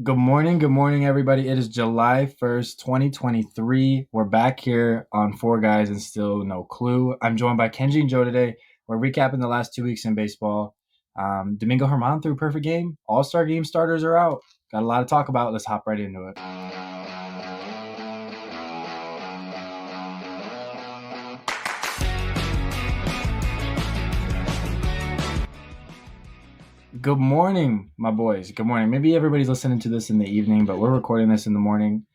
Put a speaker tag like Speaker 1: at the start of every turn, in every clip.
Speaker 1: Good morning, everybody. It is July 1st, 2023. We're back here on Four Guys and Still No Clue. I'm joined by Kenji and Joe today. We're recapping the last 2 weeks in baseball. Domingo German threw a perfect game. All-Star game starters are out. Got a lot to talk about. Let's hop right into it. Good morning, my boys. Good morning. Maybe everybody's listening to this in the evening, but we're recording this in the morning.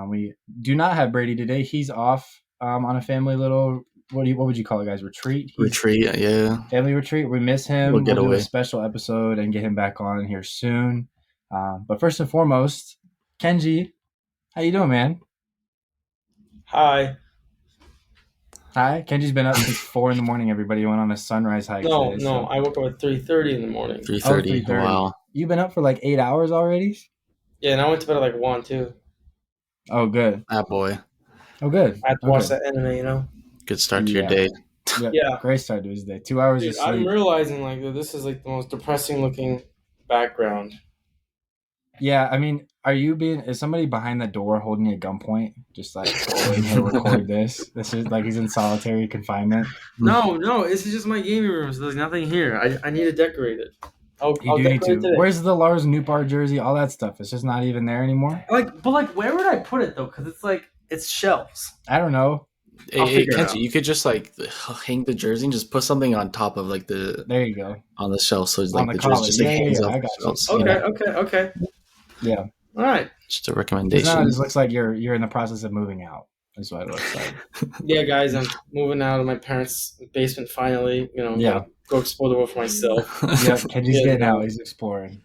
Speaker 1: We do not have Brady today. He's off on a family little what would you call it, guys? Retreat.
Speaker 2: Retreat, yeah.
Speaker 1: Family retreat. We miss him.
Speaker 2: We'll get
Speaker 1: Do a
Speaker 2: away.
Speaker 1: special episode and get him back on here soon. But first and foremost, Kenji, how you doing, man?
Speaker 3: Hi.
Speaker 1: Hi. Kenji's been up since 4 a.m. Everybody went on a sunrise hike
Speaker 3: No,
Speaker 1: today.
Speaker 3: no, I woke up at 3:30 in the morning.
Speaker 2: 3:30.
Speaker 1: 3:30.
Speaker 2: Wow.
Speaker 1: You've been up for like 8 hours already?
Speaker 3: Yeah, and I went to bed at like 1 too.
Speaker 1: Oh, good.
Speaker 2: That boy.
Speaker 1: Oh, good.
Speaker 3: I had to watch that anime.
Speaker 2: Good start to your day.
Speaker 1: Yep.
Speaker 3: Yeah.
Speaker 1: Great start to his day. 2 hours
Speaker 3: Dude,
Speaker 1: of sleep.
Speaker 3: I'm realizing like that this is like the most depressing looking background.
Speaker 1: Yeah, I mean, is somebody behind the door holding you at gunpoint? Just like, hey, record this. This is like he's in solitary confinement.
Speaker 3: No, this is just my gaming room, so there's nothing here. I need to decorate it. I'll
Speaker 1: You do need
Speaker 3: decorate
Speaker 1: to.
Speaker 3: it today.
Speaker 1: Where's the Lars Newbar jersey? All that stuff. It's just not even there anymore.
Speaker 3: But where would I put it though? Because it's shelves.
Speaker 1: I don't know.
Speaker 3: I'll
Speaker 2: Hey,
Speaker 3: figure it out.
Speaker 2: Kenji, you could just like hang the jersey and just put something on top of like
Speaker 1: There you go.
Speaker 2: on the shelf, so it's
Speaker 1: On
Speaker 2: like
Speaker 1: the
Speaker 2: the jersey
Speaker 1: collar.
Speaker 2: just like
Speaker 1: Yeah,
Speaker 2: hangs
Speaker 1: yeah,
Speaker 2: off
Speaker 1: I
Speaker 2: the
Speaker 1: got you.
Speaker 2: shelves.
Speaker 3: Okay.
Speaker 1: Yeah.
Speaker 3: All right.
Speaker 2: Just a
Speaker 1: Now
Speaker 2: recommendation.
Speaker 1: it just looks like you're in the process of moving out. That's what it looks like.
Speaker 3: Yeah, guys, I'm moving out of my parents' basement finally.
Speaker 1: Yeah.
Speaker 3: Go explore the world for myself.
Speaker 1: Yep. Kenji's
Speaker 3: Yeah,
Speaker 1: getting
Speaker 3: no.
Speaker 1: out. He's exploring.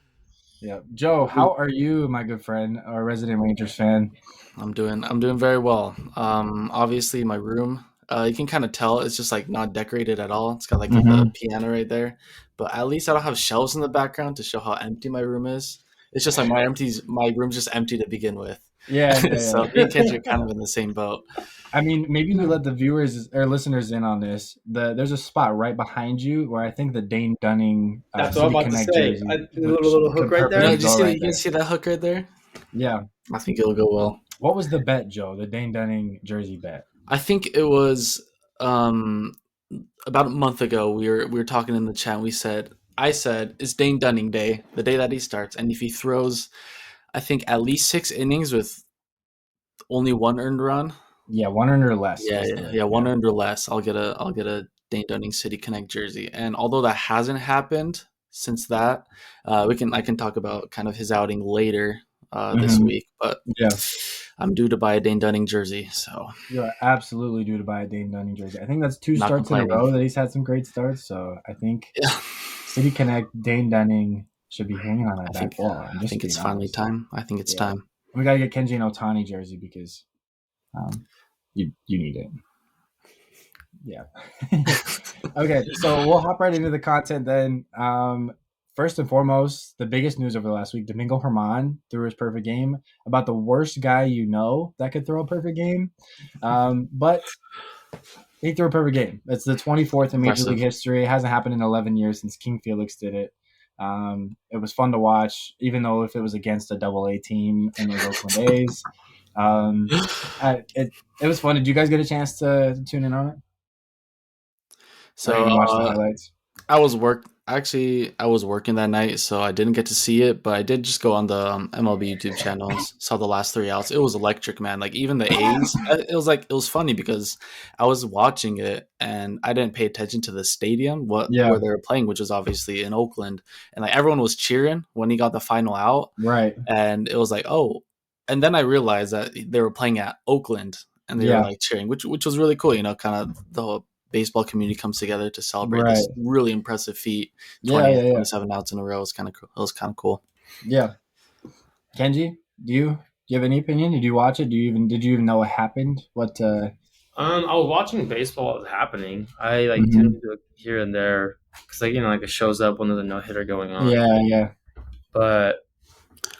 Speaker 1: Yeah. Joe, how are you, my good friend, our resident Rangers fan?
Speaker 2: I'm doing very well. Obviously my room, you can kind of tell it's just like not decorated at all. It's got like the piano right there, but at least I don't have shelves in the background to show how empty my room is. It's just like my room's just empty to begin with.
Speaker 1: Yeah.
Speaker 2: So me and Kenji are kind of in the same boat.
Speaker 1: I mean, maybe we let the viewers or listeners in on this. There's a spot right behind you where I think the Dane Dunning
Speaker 3: That's what I'm
Speaker 1: City
Speaker 3: about to
Speaker 1: Connect
Speaker 3: say.
Speaker 1: jersey.
Speaker 3: The little hook right there?
Speaker 2: No,
Speaker 1: perfectly
Speaker 2: did
Speaker 1: go
Speaker 2: you see,
Speaker 1: right
Speaker 2: you can
Speaker 1: there.
Speaker 2: see that hook right there?
Speaker 1: Yeah.
Speaker 2: I think it'll go well.
Speaker 1: What was the bet, Joe? The Dane Dunning jersey bet?
Speaker 2: I think it was about a month ago. We were talking in the chat. I said it's Dane Dunning Day, the day that he starts, and if he throws, I think at least 6 innings with only 1 earned run.
Speaker 1: Yeah, 100 or less.
Speaker 2: Yeah, 1 earned or less. I'll get a Dane Dunning City Connect jersey. And although that hasn't happened since that, I can talk about kind of his outing later this week. But
Speaker 1: yeah,
Speaker 2: I'm due to buy a Dane Dunning jersey. So
Speaker 1: you're absolutely due to buy a Dane Dunning jersey. I think that's 2
Speaker 2: Not
Speaker 1: starts in a
Speaker 2: complaining.
Speaker 1: row that he's had some great starts. So I think
Speaker 2: yeah,
Speaker 1: City Connect Dane Dunning should be hanging on that
Speaker 2: I
Speaker 1: back wall.
Speaker 2: I think it's finally time. I think it's
Speaker 1: Yeah.
Speaker 2: time.
Speaker 1: We got to get Kenji an Otani jersey because you need it. Yeah. Okay, so we'll hop right into the content then. First and foremost, the biggest news over the last week, Domingo German threw his perfect game about the worst guy you know that could throw a perfect game. But he threw a perfect game. It's the 24th in Major
Speaker 2: Impressive.
Speaker 1: League history. It hasn't happened in 11 years since King Felix did it. It was fun to watch, even though if it was against a AA team in those Oakland A's. It was fun. Did you guys get a chance to tune in on it?
Speaker 2: So
Speaker 1: Or even watch the highlights?
Speaker 2: I was working that night, so I didn't get to see it, but I did just go on the MLB YouTube channels, saw the last 3 outs. It was electric, man. Like even the A's, it was funny because I was watching it and I didn't pay attention to the stadium where they were playing, which was obviously in Oakland, and like everyone was cheering when he got the final out,
Speaker 1: Right?
Speaker 2: and it was like, oh, and then I realized that they were playing at Oakland and they were like cheering, which was really cool. Kind of the baseball community comes together to celebrate this really impressive feat. 27 outs in a row. It was kind of cool.
Speaker 1: Yeah. Kenji, do you have any opinion? Did you watch it? Did you even know what happened? What?
Speaker 3: I was watching baseball while it was happening. I tuned into it here and there because it shows up when there's a no hitter going on.
Speaker 1: Yeah.
Speaker 3: But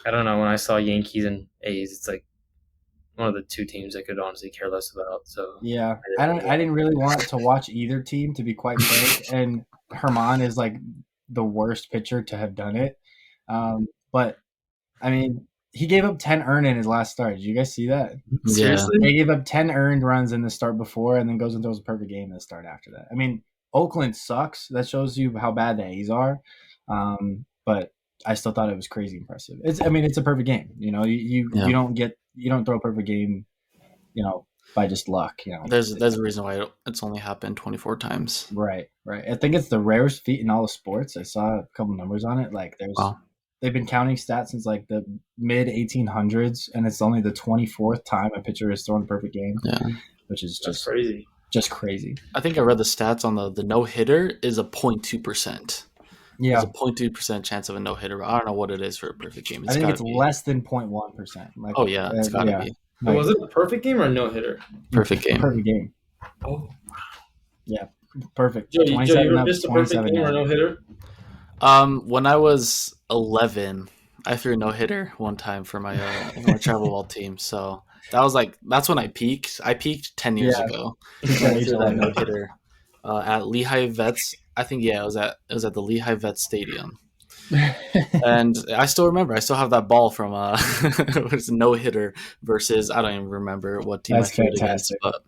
Speaker 3: I don't know. When I saw Yankees and A's, it's like one of the 2 teams I could honestly care less about. So
Speaker 1: yeah, I didn't really want to watch either team, to be quite frank. And German is like the worst pitcher to have done it. But I mean, He gave up 10 earned in his last start. Did you guys see that?
Speaker 3: Seriously?
Speaker 1: He gave up 10 earned runs in the start before and then goes and throws a perfect game in the start after that. I mean, Oakland sucks. That shows you how bad the A's are. But I still thought it was crazy impressive. It's a perfect game. You know, you don't throw a perfect game, you know, by just luck. You know,
Speaker 2: There's a reason why it's only happened 24 times.
Speaker 1: Right. I think it's the rarest feat in all the sports. I saw a couple numbers on it. Like they've been counting stats since like the mid 1800s, and it's only the 24th time a pitcher has thrown a perfect game.
Speaker 2: Yeah,
Speaker 1: which is
Speaker 3: That's crazy.
Speaker 1: Just crazy.
Speaker 2: I think I read the stats on the no hitter is a 0.2%.
Speaker 1: Yeah,
Speaker 2: there's a 0.2% chance of a no hitter. I don't know what it is for a perfect game.
Speaker 1: I think it's less than 0.1%. Like,
Speaker 2: oh yeah, it's gotta be.
Speaker 3: Like, was it a perfect game or a no hitter?
Speaker 2: Perfect game.
Speaker 1: Perfect game.
Speaker 3: Oh,
Speaker 1: yeah, perfect.
Speaker 3: Joe, you ever missed a perfect game or a no hitter?
Speaker 2: When I was 11, I threw a no hitter one time for my travel ball team. So that's when I peaked. I peaked 10 years ago. I threw that no hitter at Lehigh Vets. I think it was at the Lehigh Vets Stadium. And I still remember. I still have that ball from it was a no hitter versus I don't even remember what team I threw it against, but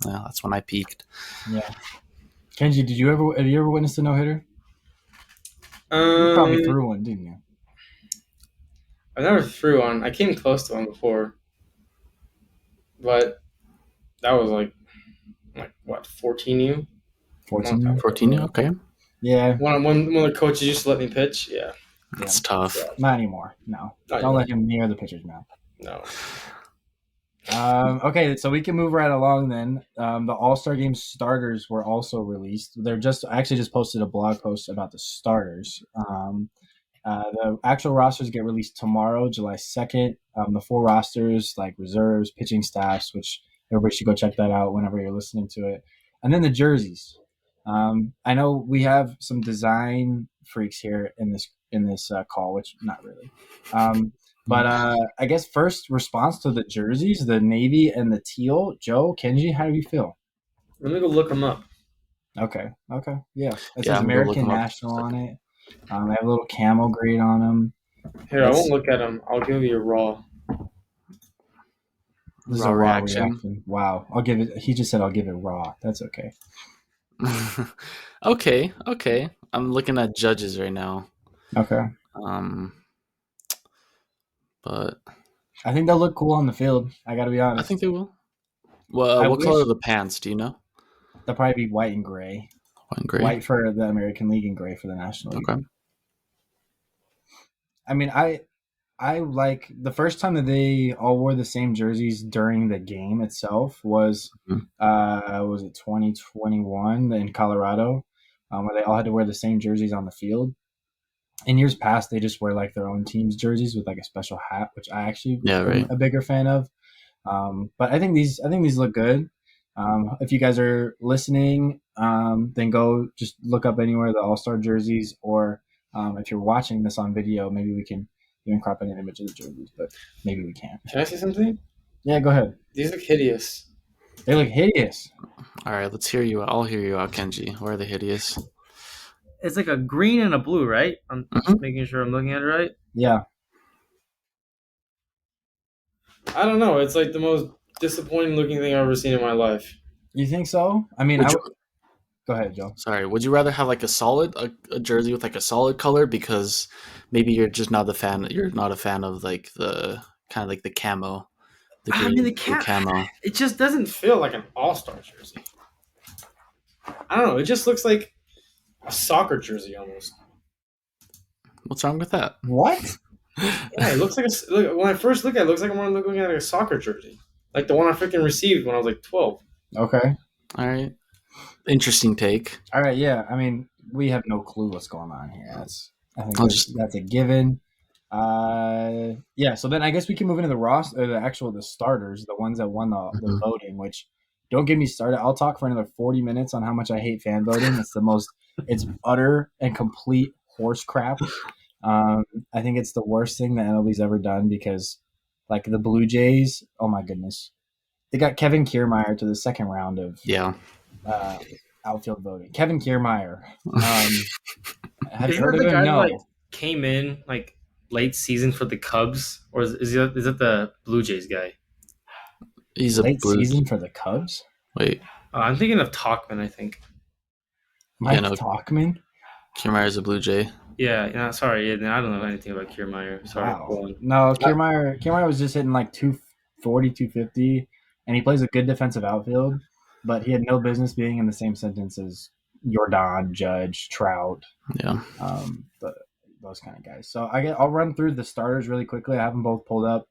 Speaker 2: yeah, that's when I peaked.
Speaker 1: Yeah. Kenji, have you ever witnessed a no hitter? You probably threw one, didn't you?
Speaker 3: I never threw one. I came close to one before, but that was like what 14U?
Speaker 2: 14U, okay.
Speaker 3: Yeah. One of the coaches used to let me pitch. Yeah.
Speaker 2: That's tough.
Speaker 1: Yeah. Not anymore. No. Don't let him near the pitcher's mouth.
Speaker 3: No.
Speaker 1: Okay, so we can move right along then. The All-Star Game starters were also released. I actually just posted a blog post about the starters. The actual rosters get released tomorrow, July 2nd. The full rosters, like reserves, pitching staffs, which everybody should go check that out whenever you're listening to it. And then the jerseys. I know we have some design freaks here in this call, which not really. But I guess first response to the jerseys, the navy and the teal. Joe, Kenji, how do you feel?
Speaker 3: Let me go look them up.
Speaker 1: Okay, yeah. It says American National on it. They have a little camel grade on them.
Speaker 3: Here, I won't look at them. I'll give you a raw.
Speaker 1: This is a raw reaction. Wow. I'll give it. He just said I'll give it raw. That's okay.
Speaker 2: Okay. I'm looking at judges right now.
Speaker 1: Okay.
Speaker 2: But
Speaker 1: I think they'll look cool on the field. I got to be honest.
Speaker 2: I think they will. Well, what color are the pants? Do you know?
Speaker 1: They'll probably be white and gray. White for the American League and gray for the National League. Okay. I mean, I like the first time that they all wore the same jerseys during the game itself was was it 2021 in Colorado, where they all had to wear the same jerseys on the field. In years past, they just wear like their own team's jerseys with like a special hat, which I actually am a bigger fan of. But I think these look good. If you guys are listening, then go just look up anywhere the All-Star jerseys, or if you're watching this on video, maybe we can even crop in an image of the jerseys, but maybe we can't.
Speaker 3: Can I say something?
Speaker 1: Yeah, go ahead.
Speaker 3: These look hideous.
Speaker 1: They look hideous.
Speaker 2: All right, let's hear you. I'll hear you out, Kenji. Why are they hideous?
Speaker 3: It's like a green and a blue, right? I'm just making sure I'm looking at it right.
Speaker 1: Yeah.
Speaker 3: I don't know. It's like the most disappointing looking thing I've ever seen in my life.
Speaker 1: You think so? I mean, go ahead, Joe.
Speaker 2: Sorry. Would you rather have like a jersey with like a solid color, because maybe you're just not a fan. You're not a fan of like the kind of like the camo.
Speaker 3: The camo. It just doesn't feel like an all-star jersey. I don't know. It just looks like a soccer jersey almost.
Speaker 2: What's wrong with that?
Speaker 1: What?
Speaker 3: Yeah, it looks like when I first look at it, it looks like I'm looking at a soccer jersey. Like the one I freaking received when I was like 12.
Speaker 1: Okay.
Speaker 2: All right. Interesting take.
Speaker 1: All right, yeah. I mean, we have no clue what's going on here. I think that's a given. Yeah, so then I guess we can move into the roster, the starters, the ones that won the voting, which don't get me started. I'll talk for another 40 minutes on how much I hate fan voting. It's utter and complete horse crap. I think it's the worst thing that MLB's ever done, because like the Blue Jays, oh my goodness. They got Kevin Kiermaier to the second round of outfield voting. Kevin Kiermaier. Have you heard of him? No.
Speaker 3: Came in like late season for the Cubs, or is it the Blue Jays guy?
Speaker 2: He's a
Speaker 1: Late
Speaker 2: Blue.
Speaker 1: season for the Cubs.
Speaker 2: Wait,
Speaker 3: I'm thinking of Talkman. I think.
Speaker 1: Mike Talkman.
Speaker 2: Kiermaier's a Blue Jay.
Speaker 3: Yeah. Sorry, I don't know anything about Kiermaier. Sorry.
Speaker 1: Wow. No, Kiermaier was just hitting like 240, 250, and he plays a good defensive outfield, but he had no business being in the same sentence as Jordan, Judge, Trout.
Speaker 2: Yeah.
Speaker 1: Those kind of guys. So I'll run through the starters really quickly. I have them both pulled up.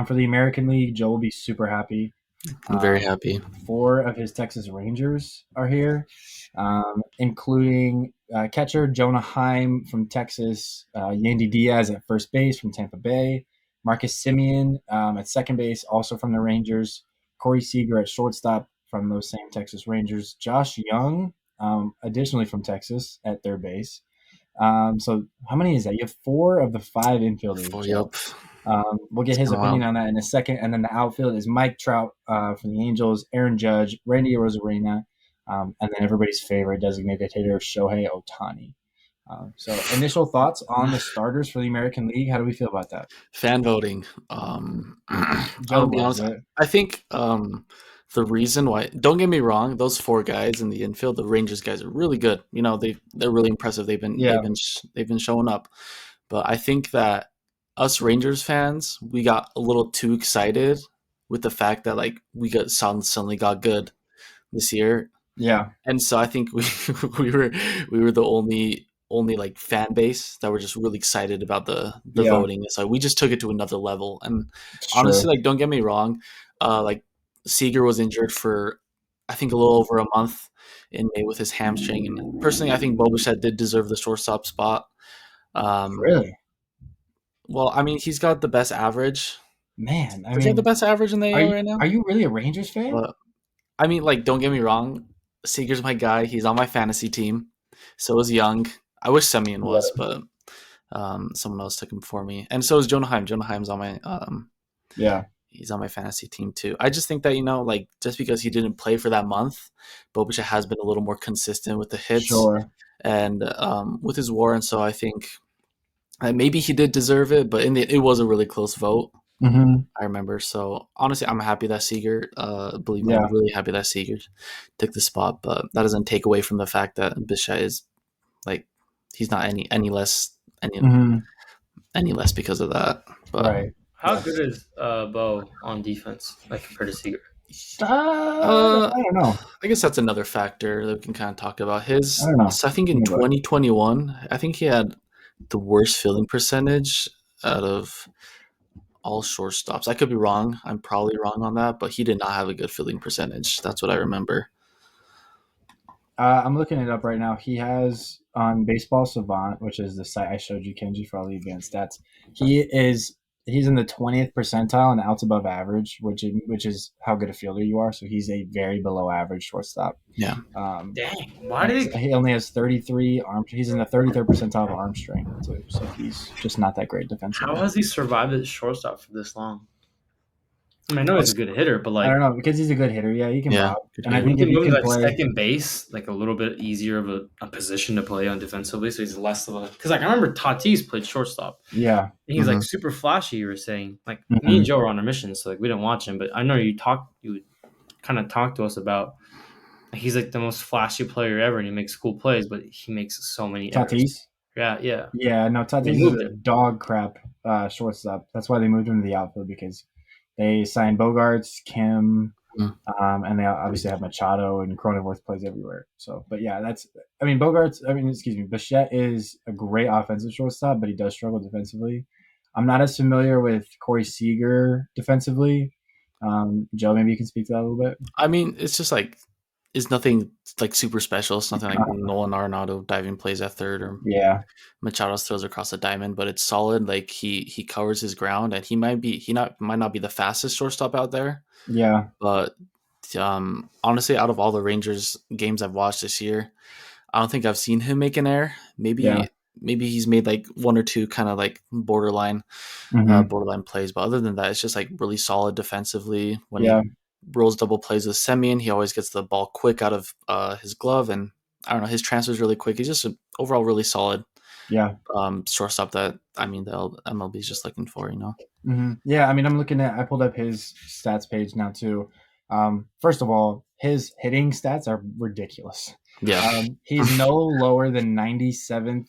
Speaker 1: For the American League, Joe will be super happy.
Speaker 2: I'm very happy.
Speaker 1: 4 of his Texas Rangers are here, including catcher Jonah Heim from Texas, Yandy Diaz at first base from Tampa Bay, Marcus Semien at second base, also from the Rangers, Corey Seager at shortstop from those same Texas Rangers, Josh Young, additionally from Texas at third base. So how many is that? You have 4 of the 5 infielders.
Speaker 2: Yep.
Speaker 1: We'll get his opinion on that in a second. And then the outfield is Mike Trout from the Angels, Aaron Judge, Randy Arozarena, and then everybody's favorite designated hitter, Shohei Ohtani. So initial thoughts on the starters for the American League. How do we feel about that?
Speaker 2: Fan voting. I'll be honest. I think the reason why, don't get me wrong, those 4 guys in the infield, the Rangers guys are really good. You know, they're really impressive. They've been showing up. But I think that us Rangers fans, we got a little too excited with the fact that like we suddenly got good this year.
Speaker 1: Yeah.
Speaker 2: And so I think we were the only like fan base that were just really excited about the voting. So we just took it to another level. And honestly, like, don't get me wrong, like Seager was injured for I think a little over a month in May with his hamstring. And personally, I think Bo Bichette did deserve the shortstop spot.
Speaker 1: Really?
Speaker 2: Well, I mean, he's got the best average.
Speaker 1: Man,
Speaker 2: Does he have the best average in the AL right now?
Speaker 1: Are you really a Rangers fan?
Speaker 2: I mean, like, don't get me wrong. Seager's my guy. He's on my fantasy team. So is Young. I wish Semien was, but someone else took him for me. And so is Jonah Heim. Jonah Heim's on my he's on my fantasy team too. I just think that, you know, like, just because he didn't play for that month, Bo Bichette has been a little more consistent with the hits and with his WAR. And so I think maybe he did deserve it, but it was a really close vote.
Speaker 1: Mm-hmm.
Speaker 2: I remember. So honestly, I'm happy that Seager, believe me, I'm really happy that Seager took the spot, but that doesn't take away from the fact that Bichette is like, he's not any less because of that. But
Speaker 3: how good is Bo on defense, like compared to Seager?
Speaker 1: I don't know.
Speaker 2: I guess that's another factor that we can kind of talk about. So I think in 2021, I think he had the worst fielding percentage out of all shortstops. I could be wrong. I'm probably wrong on that, but he did not have a good fielding percentage. That's what I remember.
Speaker 1: I'm looking it up right now. He has on Baseball Savant, which is the site I showed you, Kenji, for all the advanced stats. He's in the 20th percentile and outs above average, which is how good a fielder you are. So he's a very below average shortstop.
Speaker 2: Yeah.
Speaker 3: Dang. Why did
Speaker 1: he only has 33 arm? He's in the 33rd percentile of arm strength, so he's just not that great defensively.
Speaker 3: How has he survived as shortstop for this long? I mean, I know he's a good hitter, but like,
Speaker 1: I don't know, because he's a good hitter. Yeah, he can pop.
Speaker 3: And I think if he can play second base, like a little bit easier of a position to play on defensively, so he's less of a. Because like I remember Tatis played shortstop.
Speaker 1: Yeah,
Speaker 3: and he's like super flashy. You were saying like me and Joe were on a mission, so like we didn't watch him, but I know you would kind of talk to us about. He's like the most flashy player ever, and he makes cool plays, but he makes so many
Speaker 1: Tatis.
Speaker 3: Errors. Yeah.
Speaker 1: No, Tatis is a dog crap shortstop. That's why they moved him to the outfield, because they signed Bogarts, Kim, and they obviously have Machado, and Cronenworth plays everywhere. So, but yeah, Bichette is a great offensive shortstop, but he does struggle defensively. I'm not as familiar with Corey Seager defensively. Joe, maybe you can speak to that a little bit.
Speaker 2: I mean, it's just like, it's nothing like super special. It's nothing like Nolan Arenado diving plays at third, or Machado's throws across the diamond, but it's solid. Like he covers his ground, and he might not be the fastest shortstop out there.
Speaker 1: Yeah.
Speaker 2: But honestly, out of all the Rangers games I've watched this year, I don't think I've seen him make an error. Maybe he's made like one or two kind of like borderline plays, but other than that, it's just like really solid defensively. When he rolls double plays with Semien, he always gets the ball quick out of his glove, and I don't know, his transfer is really quick. He's just overall really solid.
Speaker 1: Yeah.
Speaker 2: Shortstop that the MLB is just looking for.
Speaker 1: Yeah, I mean, I pulled up his stats page now too. First of all, his hitting stats are ridiculous.
Speaker 2: Yeah.
Speaker 1: He's no lower than 97th,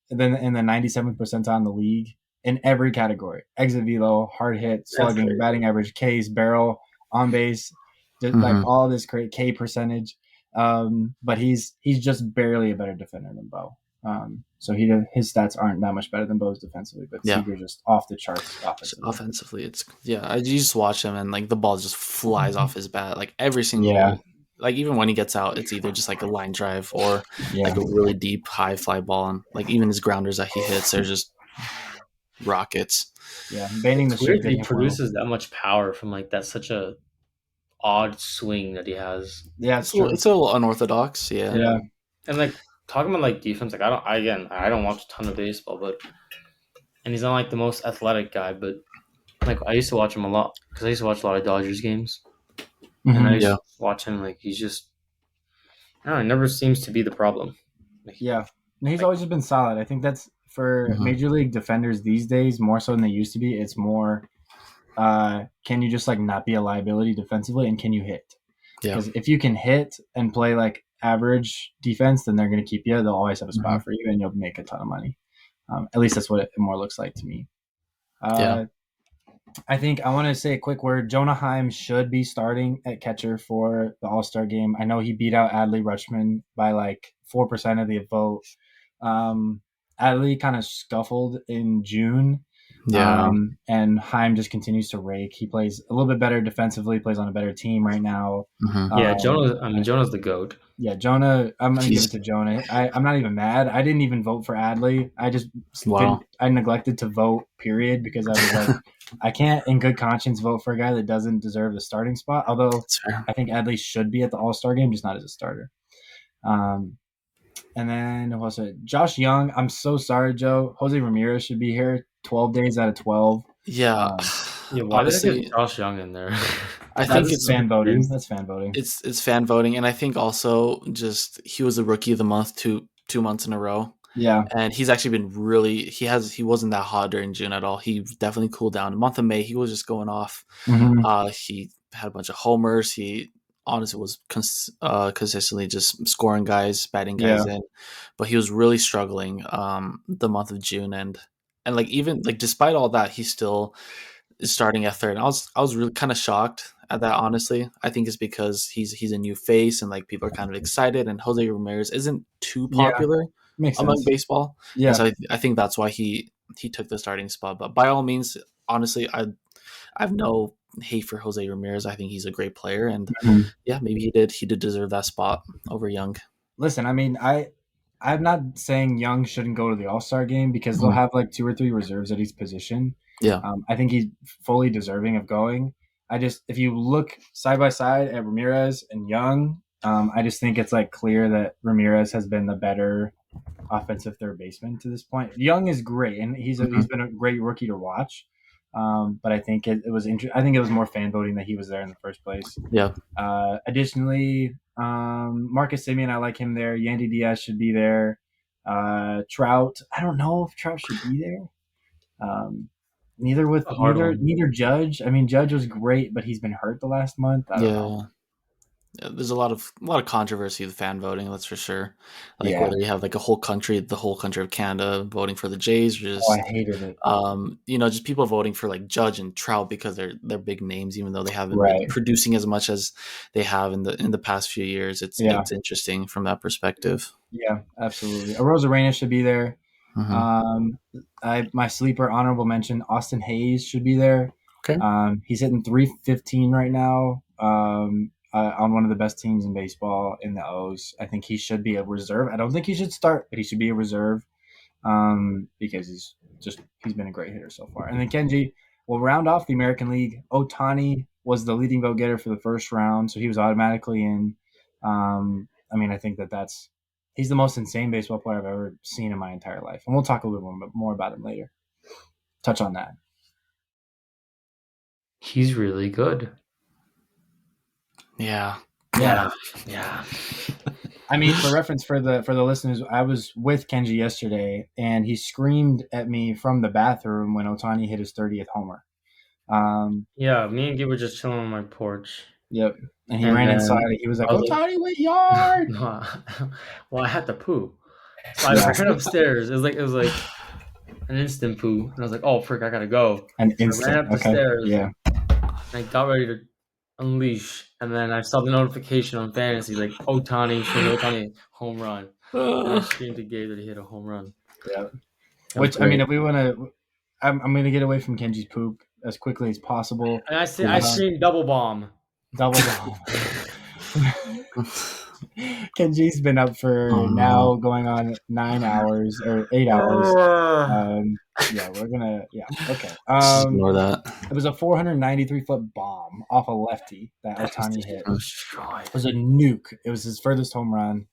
Speaker 1: than in the 97th percentile in the league in every category: exit velo, hard hit, slugging, batting average, Ks, barrel, on base, like all this great K percentage. But he's just barely a better defender than Bo. So his stats aren't that much better than Bo's defensively, but Seager just off the charts
Speaker 2: offensively. You just watch him and like the ball just flies off his bat like every single. Like even when he gets out, it's either just like a line drive or like a really deep high fly ball, and like even his grounders that he hits, they're just rockets.
Speaker 1: Yeah, banning the
Speaker 3: weird he produces that much power from like that's such a odd swing that he has.
Speaker 1: Yeah,
Speaker 2: it's a little unorthodox.
Speaker 1: Yeah,
Speaker 3: and like talking about like defense, like I don't watch a ton of baseball, and he's not like the most athletic guy, but like I used to watch him a lot because I used to watch a lot of Dodgers games, and I used to watch him like he's just I don't know, it never seems to be the problem.
Speaker 1: Yeah, and he's always just been solid. I think that's for major league defenders these days more so than they used to be. It's more, can you just like not be a liability defensively, and can you hit? Because if you can hit and play like average defense, then they're going to keep you. They'll always have a spot for you, and you'll make a ton of money. At least that's what it more looks like to me. I think I want to say a quick word. Jonah Heim should be starting at catcher for the All-Star game. I know he beat out Adley Rutschman by like 4% of the vote. Adley kind of scuffled in June. And Heim just continues to rake. He plays a little bit better defensively, plays on a better team right now.
Speaker 3: Jonah's the GOAT.
Speaker 1: Yeah, Jonah, I'm going to give it to Jonah. I'm not even mad. I didn't even vote for Adley. I neglected to vote, period, because I was like, I can't in good conscience vote for a guy that doesn't deserve the starting spot, although I think Adley should be at the All-Star game, just not as a starter. And then, who else? Josh Young. I'm so sorry, Joe. Jose Ramirez should be here 12 days out of 12.
Speaker 2: Yeah.
Speaker 3: Why did they get Josh Young in there?
Speaker 1: I think it's fan voting. That's fan voting.
Speaker 2: It's fan voting, and I think also just he was the rookie of the month 2 months in a row.
Speaker 1: Yeah,
Speaker 2: and he's actually been really. He wasn't that hot during June at all. He definitely cooled down. The month of May, he was just going off. He had a bunch of homers. He honestly was consistently just scoring guys, batting guys in, but he was really struggling the month of June, and like even like despite all that, he still is starting at third. And I was really kind of shocked at that, honestly. I think it's because he's a new face and like people are kind of excited, and Jose Ramirez isn't too popular among baseball. Yeah, and so I think that's why he took the starting spot. But by all means, honestly, I have no hate for Jose Ramirez. I think he's a great player, and maybe he did deserve that spot over Young.
Speaker 1: Listen, I mean, I'm not saying Young shouldn't go to the All-Star game because they'll have like 2 or 3 reserves at each position.
Speaker 2: Yeah,
Speaker 1: I think he's fully deserving of going. If you look side by side at Ramirez and Young, I just think it's like clear that Ramirez has been the better offensive third baseman to this point. Young is great, and he's been a great rookie to watch. But I think it was I think it was more fan voting that he was there in the first place.
Speaker 2: Yeah.
Speaker 1: Additionally, Marcus Semien, I like him there. Yandy Diaz should be there. Trout, I don't know if Trout should be there. Neither Judge. I mean, Judge was great, but he's been hurt the last month. I don't know.
Speaker 2: Yeah, there's a lot of controversy with fan voting, that's for sure. Like whether you have like the whole country of Canada voting for the Jays, or just
Speaker 1: I hated it.
Speaker 2: Just people voting for like Judge and Trout because they're big names, even though they haven't been producing as much as they have in the past few years. It's interesting from that perspective.
Speaker 1: Yeah, absolutely. Arozarena should be there. My sleeper honorable mention, Austin Hayes should be there.
Speaker 2: Okay.
Speaker 1: He's hitting .315 right now. On one of the best teams in baseball in the O's. I think he should be a reserve. I don't think he should start, but he should be a reserve because he's been a great hitter so far. And then Kenji will round off the American League. Ohtani was the leading vote getter for the first round, so he was automatically in. I think he's the most insane baseball player I've ever seen in my entire life. And we'll talk a little more about him later. Touch on that.
Speaker 3: He's really good.
Speaker 2: Yeah.
Speaker 1: I mean, for reference for the listeners, I was with Kenji yesterday, and he screamed at me from the bathroom when Otani hit his 30th homer.
Speaker 3: Yeah, me and Gabe were just chilling on my porch.
Speaker 1: Yep. And he
Speaker 3: And
Speaker 1: ran
Speaker 3: then
Speaker 1: inside. He was like,
Speaker 3: I was like,
Speaker 1: Otani went yard.
Speaker 3: no, well, I had to poo. So I
Speaker 1: Yeah.
Speaker 3: ran upstairs. It was like an instant poo. And I was like, oh, frick, I gotta go.
Speaker 1: An
Speaker 3: So I
Speaker 1: instant.
Speaker 3: ran up the
Speaker 1: Okay.
Speaker 3: stairs.
Speaker 1: Yeah.
Speaker 3: And I got ready to unleash. And then I saw the notification on fantasy, like Otani, home run. And I screamed to Gabe that he hit a home run.
Speaker 1: Yeah. Which, I mean, if we want to, I'm going to get away from Kenji's poop as quickly as possible.
Speaker 3: And I screamed double bomb.
Speaker 1: Double bomb. Kenji's been up for now going on 9 hours or 8 hours. Yeah, we're gonna. Yeah, okay.
Speaker 2: Ignore that.
Speaker 1: It was a 493-foot bomb off a lefty that Otani hit. It was a nuke. It was his furthest home run.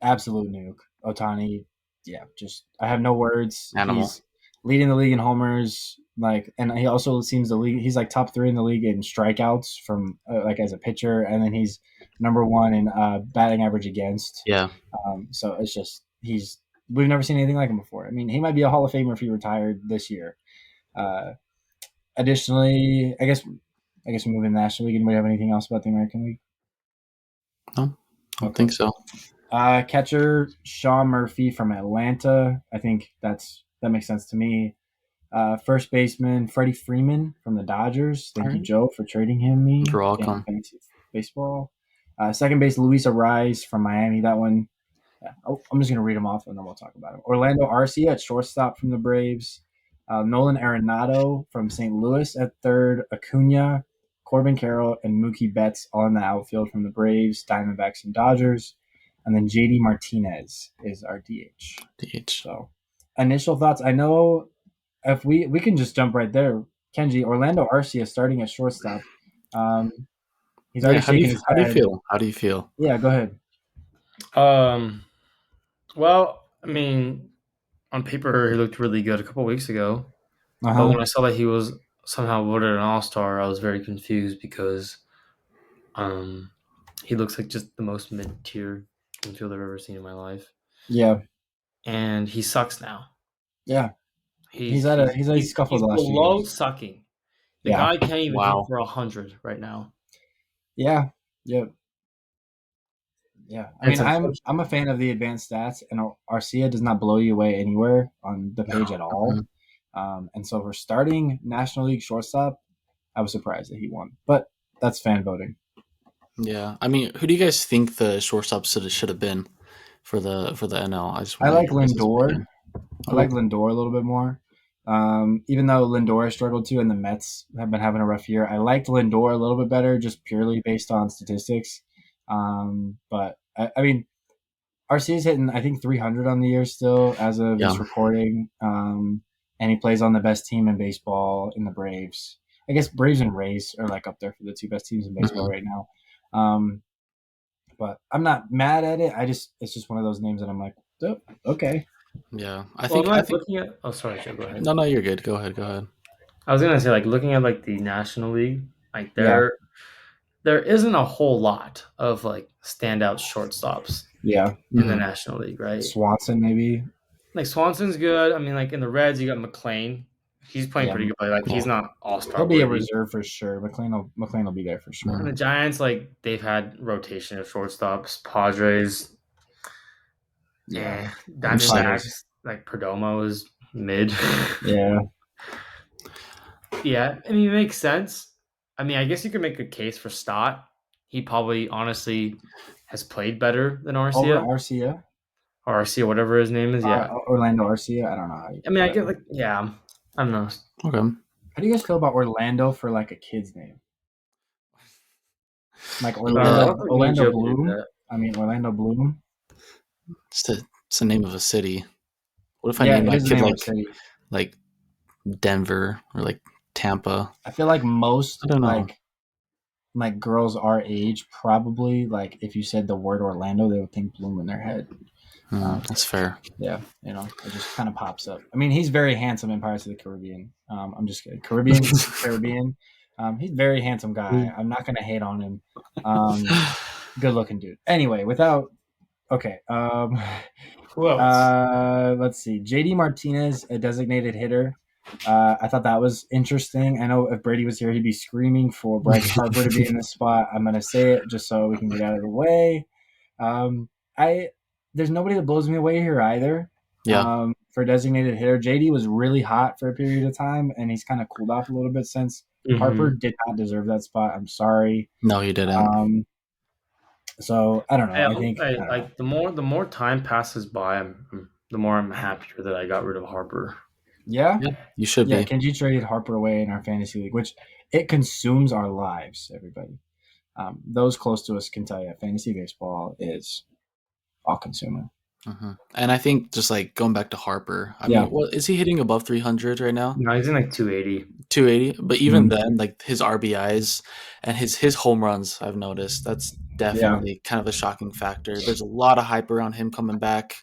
Speaker 1: Absolute nuke. Otani. Yeah, just I have no words.
Speaker 2: Animal.
Speaker 1: He's leading the league in homers. Like, and he also seems the league. He's like top 3 in the league in strikeouts from like as a pitcher, and then he's number 1 in batting average against.
Speaker 2: Yeah.
Speaker 1: So it's just we've never seen anything like him before. I mean, he might be a Hall of Famer if he retired this year. Additionally, I guess we're moving to the National League. Anybody have anything else about the American League?
Speaker 2: No, I don't think so.
Speaker 1: Catcher Sean Murphy from Atlanta. I think that makes sense to me. First baseman Freddie Freeman from the Dodgers. Thank you, Joe, for trading him me.
Speaker 2: You're welcome.
Speaker 1: Fantasy baseball. Second base Luis Ariz from Miami. That one. Yeah. I'm just gonna read them off and then we'll talk about him. Orlando Arcia at shortstop from the Braves. Nolan Arenado from St. Louis at third. Acuna, Corbin Carroll, and Mookie Betts on the outfield from the Braves, Diamondbacks, and Dodgers. And then JD Martinez is our DH. So, initial thoughts. I know if we can just jump right there. Kenji, Orlando Arcia starting at shortstop. He's already shaking his head.
Speaker 2: How do you feel?
Speaker 1: Yeah, go ahead.
Speaker 3: Well, I mean, on paper, he looked really good a couple weeks ago. But when I saw that he was somehow voted an all-star, I was very confused because he looks like just the most mid-tier infielder I've ever seen in my life.
Speaker 1: Yeah.
Speaker 3: And he sucks now.
Speaker 1: Yeah. He's scuffled the last few
Speaker 3: below
Speaker 1: years.
Speaker 3: Sucking. The guy can't even hit for 100 right now.
Speaker 1: Yeah. Yep. Yeah, I mean, I'm a fan of the advanced stats, and Arcia does not blow you away anywhere on the page at all. And so for starting National League shortstop, I was surprised that he won, but that's fan voting.
Speaker 2: Yeah, I mean, who do you guys think the shortstop should have been for the NL?
Speaker 1: I like Lindor. I like Lindor a little bit more. Even though Lindor has struggled too, and the Mets have been having a rough year, I liked Lindor a little bit better, just purely based on statistics. But I mean, RC is hitting, I think, 300 on the year still as of this recording. And he plays on the best team in baseball in the Braves. I guess Braves and Rays are like up there for the 2 best teams in baseball right now. But I'm not mad at it. It's just one of those names that I'm like, oh, okay.
Speaker 2: Yeah, I think
Speaker 3: looking at. Oh, sorry, Joe, go ahead.
Speaker 2: No, you're good. Go ahead.
Speaker 3: I was gonna say, like, looking at like the National League, like there isn't a whole lot of like standout shortstops.
Speaker 1: Yeah,
Speaker 3: in the National League, right?
Speaker 1: Swanson maybe.
Speaker 3: Like Swanson's good. I mean, like in the Reds, you got McLean. He's playing pretty good, but like he's not all-star.
Speaker 1: He'll be a reserve for sure. McLean will be there for sure.
Speaker 3: And the Giants, like they've had rotation of shortstops. Padres. Yeah, Diamondbacks, like Perdomo is mid.
Speaker 1: Yeah.
Speaker 3: Yeah, I mean, it makes sense. I mean, I guess you could make a case for Stott. He probably, honestly, has played better than Arcia.
Speaker 1: Over Arcia?
Speaker 3: Or Arcia, whatever his name is, yeah.
Speaker 1: Orlando Arcia? I don't know how you
Speaker 3: I mean, I get, like, yeah, I don't know.
Speaker 2: Okay.
Speaker 1: How do you guys feel about Orlando for, like, a kid's name? Like Orlando Bloom? I mean, Orlando Bloom?
Speaker 2: It's the name of a city. What if I name my kid like Denver or like Tampa?
Speaker 1: I feel like most like girls our age probably, like if you said the word Orlando, they would think Bloom in their head.
Speaker 2: That's fair.
Speaker 1: Yeah, it just kind of pops up. I mean, he's very handsome in Pirates of the Caribbean. I'm just kidding. Caribbean. He's a very handsome guy. I'm not going to hate on him. Good looking dude. Anyway, without Okay.
Speaker 3: Who else?
Speaker 1: Let's see. JD Martinez, a designated hitter. I thought that was interesting. I know if Brady was here, he'd be screaming for Bryce Harper to be in this spot. I'm gonna say it just so we can get out of the way. I There's nobody that blows me away here either.
Speaker 2: Yeah.
Speaker 1: For designated hitter, JD was really hot for a period of time, and he's kind of cooled off a little bit since. Harper did not deserve that spot. I'm sorry.
Speaker 2: No, he didn't.
Speaker 1: So I don't know. I don't know.
Speaker 3: Like the more time passes by, the more I'm happier that I got rid of Harper.
Speaker 1: Yeah,
Speaker 2: you should be.
Speaker 1: Kenji traded Harper away in our fantasy league, which it consumes our lives. Everybody, those close to us can tell you, fantasy baseball is all consuming.
Speaker 2: Mm-hmm. And I think just like going back to Harper, I mean, what is he hitting above 300 right now?
Speaker 3: No, he's in like 280.
Speaker 2: 280, but even then, like his RBIs and his home runs, I've noticed that's definitely kind of a shocking factor. There's a lot of hype around him coming back.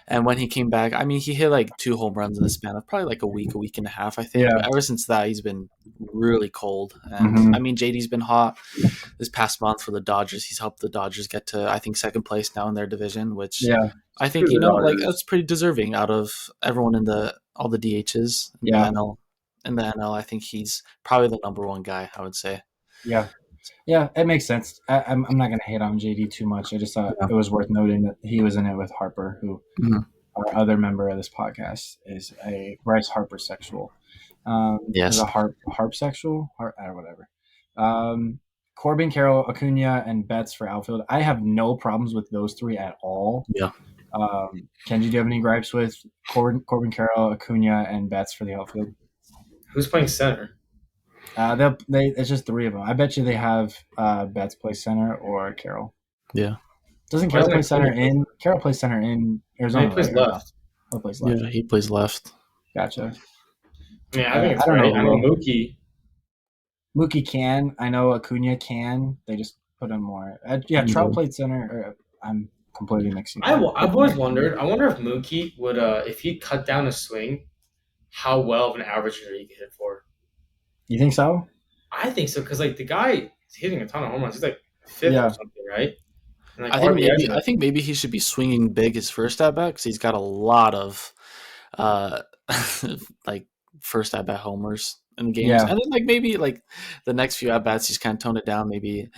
Speaker 2: And when he came back, I mean, he hit like 2 home runs in the span of probably like a week and a half, I think.
Speaker 1: Yeah.
Speaker 2: But ever since that, he's been really cold. And I mean, JD's been hot this past month for the Dodgers. He's helped the Dodgers get to, I think, second place now in their division, which I think, like that's pretty deserving out of everyone in all the DHs in the NL. In the NL, I think he's probably the number one guy, I would say.
Speaker 1: Yeah, it makes sense. I'm not going to hate on JD too much. I just thought it was worth noting that he was in it with Harper, who our other member of this podcast is a Bryce Harper sexual. Is a harp sexual or whatever. Corbin, Carroll, Acuna, and Betts for outfield. I have no problems with those 3 at all.
Speaker 2: Yeah.
Speaker 1: Kenji, do you have any gripes with Corbin, Carroll, Acuna, and Betts for the outfield?
Speaker 3: Who's playing center?
Speaker 1: It's just 3 of them. I bet you they have Betts play center or Carroll.
Speaker 2: Yeah.
Speaker 1: Doesn't Carroll play center in? Carroll plays center in Arizona.
Speaker 3: He plays left.
Speaker 1: He plays left.
Speaker 2: Yeah, he plays left.
Speaker 1: Gotcha.
Speaker 3: I mean, I think it's right. I know Mookie.
Speaker 1: Mookie can. I know Acuna can. They just put him more. Trout played center. I'm completely mixing.
Speaker 3: I've always wondered. I wonder if Mookie would, if he cut down his swing, how well of an average hitter he could hit for.
Speaker 1: You think so?
Speaker 3: I think so, because like the guy is hitting a ton of home runs. He's like 5th or something, right? And, like,
Speaker 2: I think maybe he should be swinging big his first at bat because he's got a lot of like first at bat homers in games, and then like maybe like the next few at bats he's kind of toned it down, maybe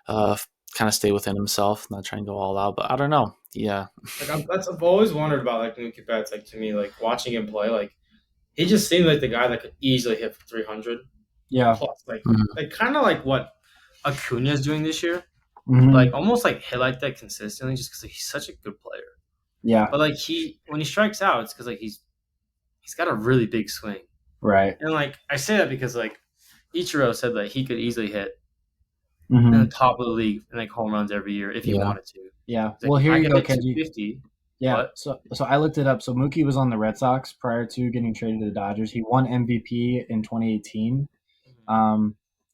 Speaker 2: kind of stay within himself, not try and go all out. But I don't know. Yeah,
Speaker 3: like I've always wondered about like Mookie Betts. Like to me, like watching him play, like he just seemed like the guy that could easily hit for 300.
Speaker 1: Yeah,
Speaker 3: plus like kind of like what Acuna is doing this year. Like almost like hit like that consistently, just because like, he's such a good player.
Speaker 1: Yeah,
Speaker 3: but like when he strikes out, it's because like he's got a really big swing,
Speaker 1: right?
Speaker 3: And like I say that because like Ichiro said that he could easily hit in the top of the league and like home runs every year if he wanted to.
Speaker 1: Yeah.
Speaker 3: Like,
Speaker 1: well, here you go, Kenji.
Speaker 3: 50.
Speaker 1: Yeah.
Speaker 3: But,
Speaker 1: so I looked it up. So Mookie was on the Red Sox prior to getting traded to the Dodgers. He won MVP in 2018.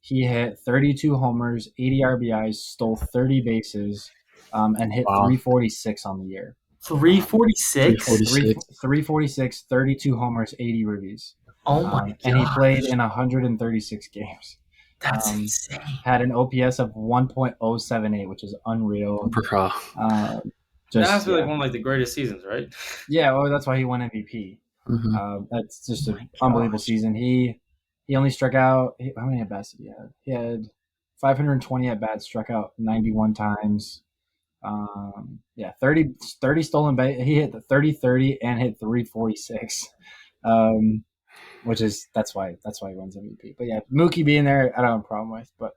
Speaker 1: He hit 32 homers, 80 RBIs, stole 30 bases, and hit 346 on the year.
Speaker 3: 346?
Speaker 1: 346, 32 homers, 80 ribbies.
Speaker 3: Oh my god.
Speaker 1: And he played in 136 games.
Speaker 3: That's insane.
Speaker 1: Had an OPS of 1.078, which is unreal.
Speaker 3: That's really one of like the greatest seasons, right?
Speaker 1: Yeah, well, that's why he won MVP. That's just an unbelievable season. He only struck out. How many at bats did he have? He had 520 at bats, struck out 91 times. 30 stolen base. He hit the 30-30 and hit 346. That's why he wins MVP. But yeah, Mookie being there, I don't have a problem with. But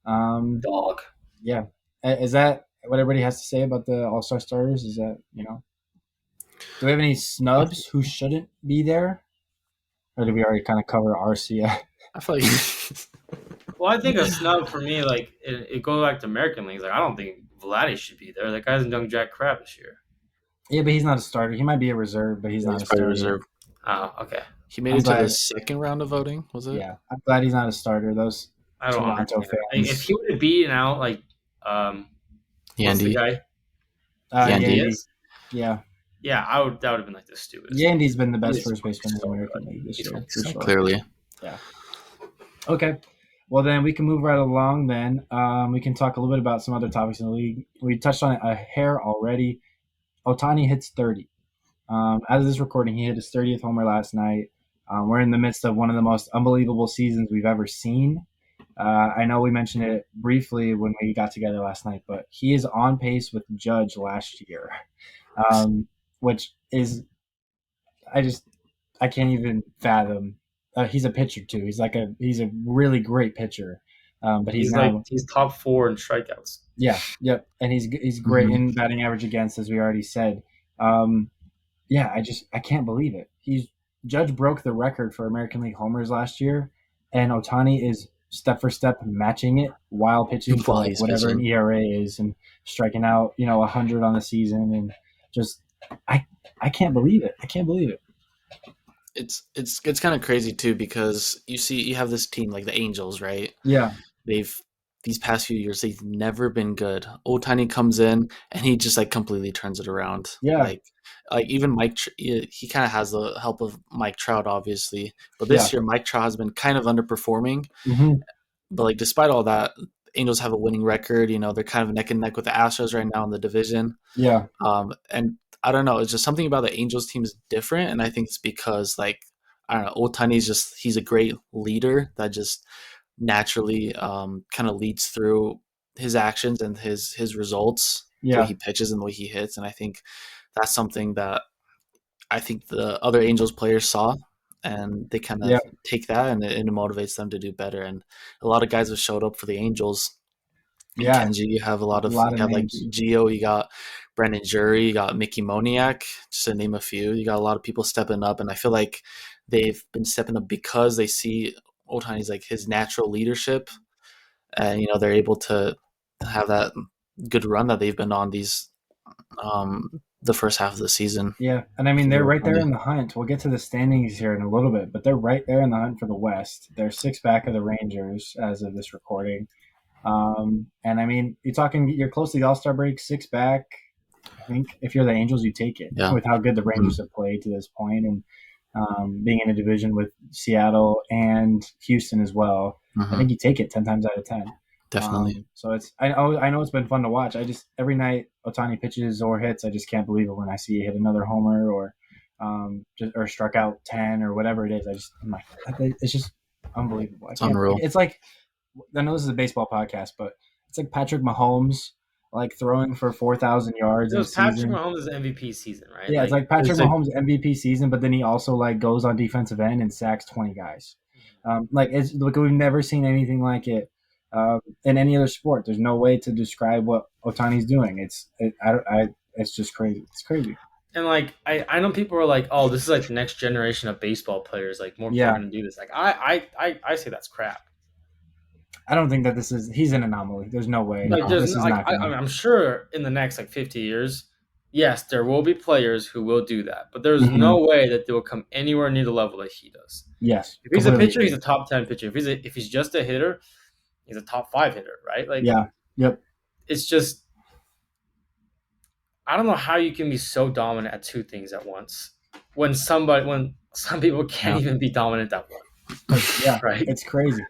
Speaker 3: dog.
Speaker 1: Yeah, is that what everybody has to say about the All-Star starters? Is that do we have any snubs who shouldn't be there? Or did we already kind of cover RCA?
Speaker 2: I feel like.
Speaker 3: Well, I think a snub for me, like it goes back to American leagues. Like I don't think Vladdy should be there. That guy hasn't done jack crap this year.
Speaker 1: Yeah, but he's not a starter. He might be a reserve, but he's not a starter.
Speaker 2: Reserve.
Speaker 3: Oh, okay.
Speaker 2: He made it to the second round of voting. Was it?
Speaker 1: Yeah, I'm glad he's not a starter. Those Toronto fans.
Speaker 3: Like, if he would have beaten out like
Speaker 2: Yandy.
Speaker 3: Guy?
Speaker 1: Yandy. Yeah.
Speaker 3: Yeah, that would have been like the stupidest.
Speaker 1: Yandy's been the best first baseman in the American League this year. For sure.
Speaker 2: Clearly.
Speaker 1: Yeah. Okay. Well, then we can move right along. Then we can talk a little bit about some other topics in the league. We touched on it a hair already. Ohtani hits 30. As of this recording, he hit his 30th homer last night. We're in the midst of one of the most unbelievable seasons we've ever seen. I know we mentioned it briefly when we got together last night, but he is on pace with Judge last year, which is I can't even fathom. He's a pitcher too. He's a really great pitcher, but he's
Speaker 3: top 4 in strikeouts.
Speaker 1: Yeah, yep, and he's great in batting average against, as we already said. Yeah, I can't believe it. Judge broke the record for American League homers last year, and Ohtani is step for step matching it while pitching for like whatever an ERA is and striking out 100 on the season, and just I can't believe it. I can't believe it.
Speaker 2: It's kind of crazy too, because you have this team like the Angels, right?
Speaker 1: Yeah.
Speaker 2: These past few years they've never been good. Ohtani comes in and he just like completely turns it around.
Speaker 1: Yeah.
Speaker 2: Like even Mike, he kind of has the help of Mike Trout, obviously, but this year Mike Trout has been kind of underperforming.
Speaker 1: Mm-hmm.
Speaker 2: But like despite all that, Angels have a winning record. They're kind of neck and neck with the Astros right now in the division.
Speaker 1: Yeah.
Speaker 2: And I don't know, it's just something about the Angels team is different, and I think it's because I don't know, Ohtani's he's a great leader that just naturally kind of leads through his actions and his results, the way he pitches and the way he hits, and I think that's something that I think the other Angels players saw, and they kind of take that and it motivates them to do better. And a lot of guys have showed up for the Angels. Kenji, you have a lot of like Gio, you got Brandon Jury, you got Mickey Moniak, just to name a few. You got a lot of people stepping up, and I feel like they've been stepping up because they see Ohtani's like his natural leadership, and they're able to have that good run that they've been on these the first half of the season.
Speaker 1: Yeah, and I mean they're right there in the hunt. We'll get to the standings here in a little bit, but they're right there in the hunt for the West. They're 6 back of the Rangers as of this recording. And I mean, you're close to the All-Star break, 6 back. I think if you're the Angels, you take it with how good the Rangers have played to this point, and being in a division with Seattle and Houston as well. I think you take it 10 times out of 10.
Speaker 2: Definitely.
Speaker 1: So I know it's been fun to watch. Every night Ohtani pitches or hits, I just can't believe it when I see he hit another homer or struck out 10 or whatever it is. It's just unbelievable.
Speaker 2: It's unreal.
Speaker 1: It's like, I know this is a baseball podcast, but it's like Patrick Mahomes throwing for 4,000 yards.
Speaker 3: It was Patrick Mahomes' MVP season, right?
Speaker 1: Yeah, it's like Patrick Mahomes' MVP season, but then he also goes on defensive end and sacks 20 guys. We've never seen anything like it in any other sport. There's no way to describe what Ohtani's doing. It's just crazy. It's crazy.
Speaker 3: And I know people are like, oh, this is the next generation of baseball players. More people are going to do this. I say that's crap.
Speaker 1: I don't think that he's an anomaly. There's no way.
Speaker 3: I'm sure in the next 50 years, yes, there will be players who will do that, but there's no way that they will come anywhere near the level that he does.
Speaker 1: Yes.
Speaker 3: If he's a pitcher, he's a top 10 pitcher. If he's just a hitter, he's a top 5 hitter, right?
Speaker 1: Yep.
Speaker 3: It's just, I don't know how you can be so dominant at 2 things at once when some people can't even be dominant at one.
Speaker 1: Right. It's crazy.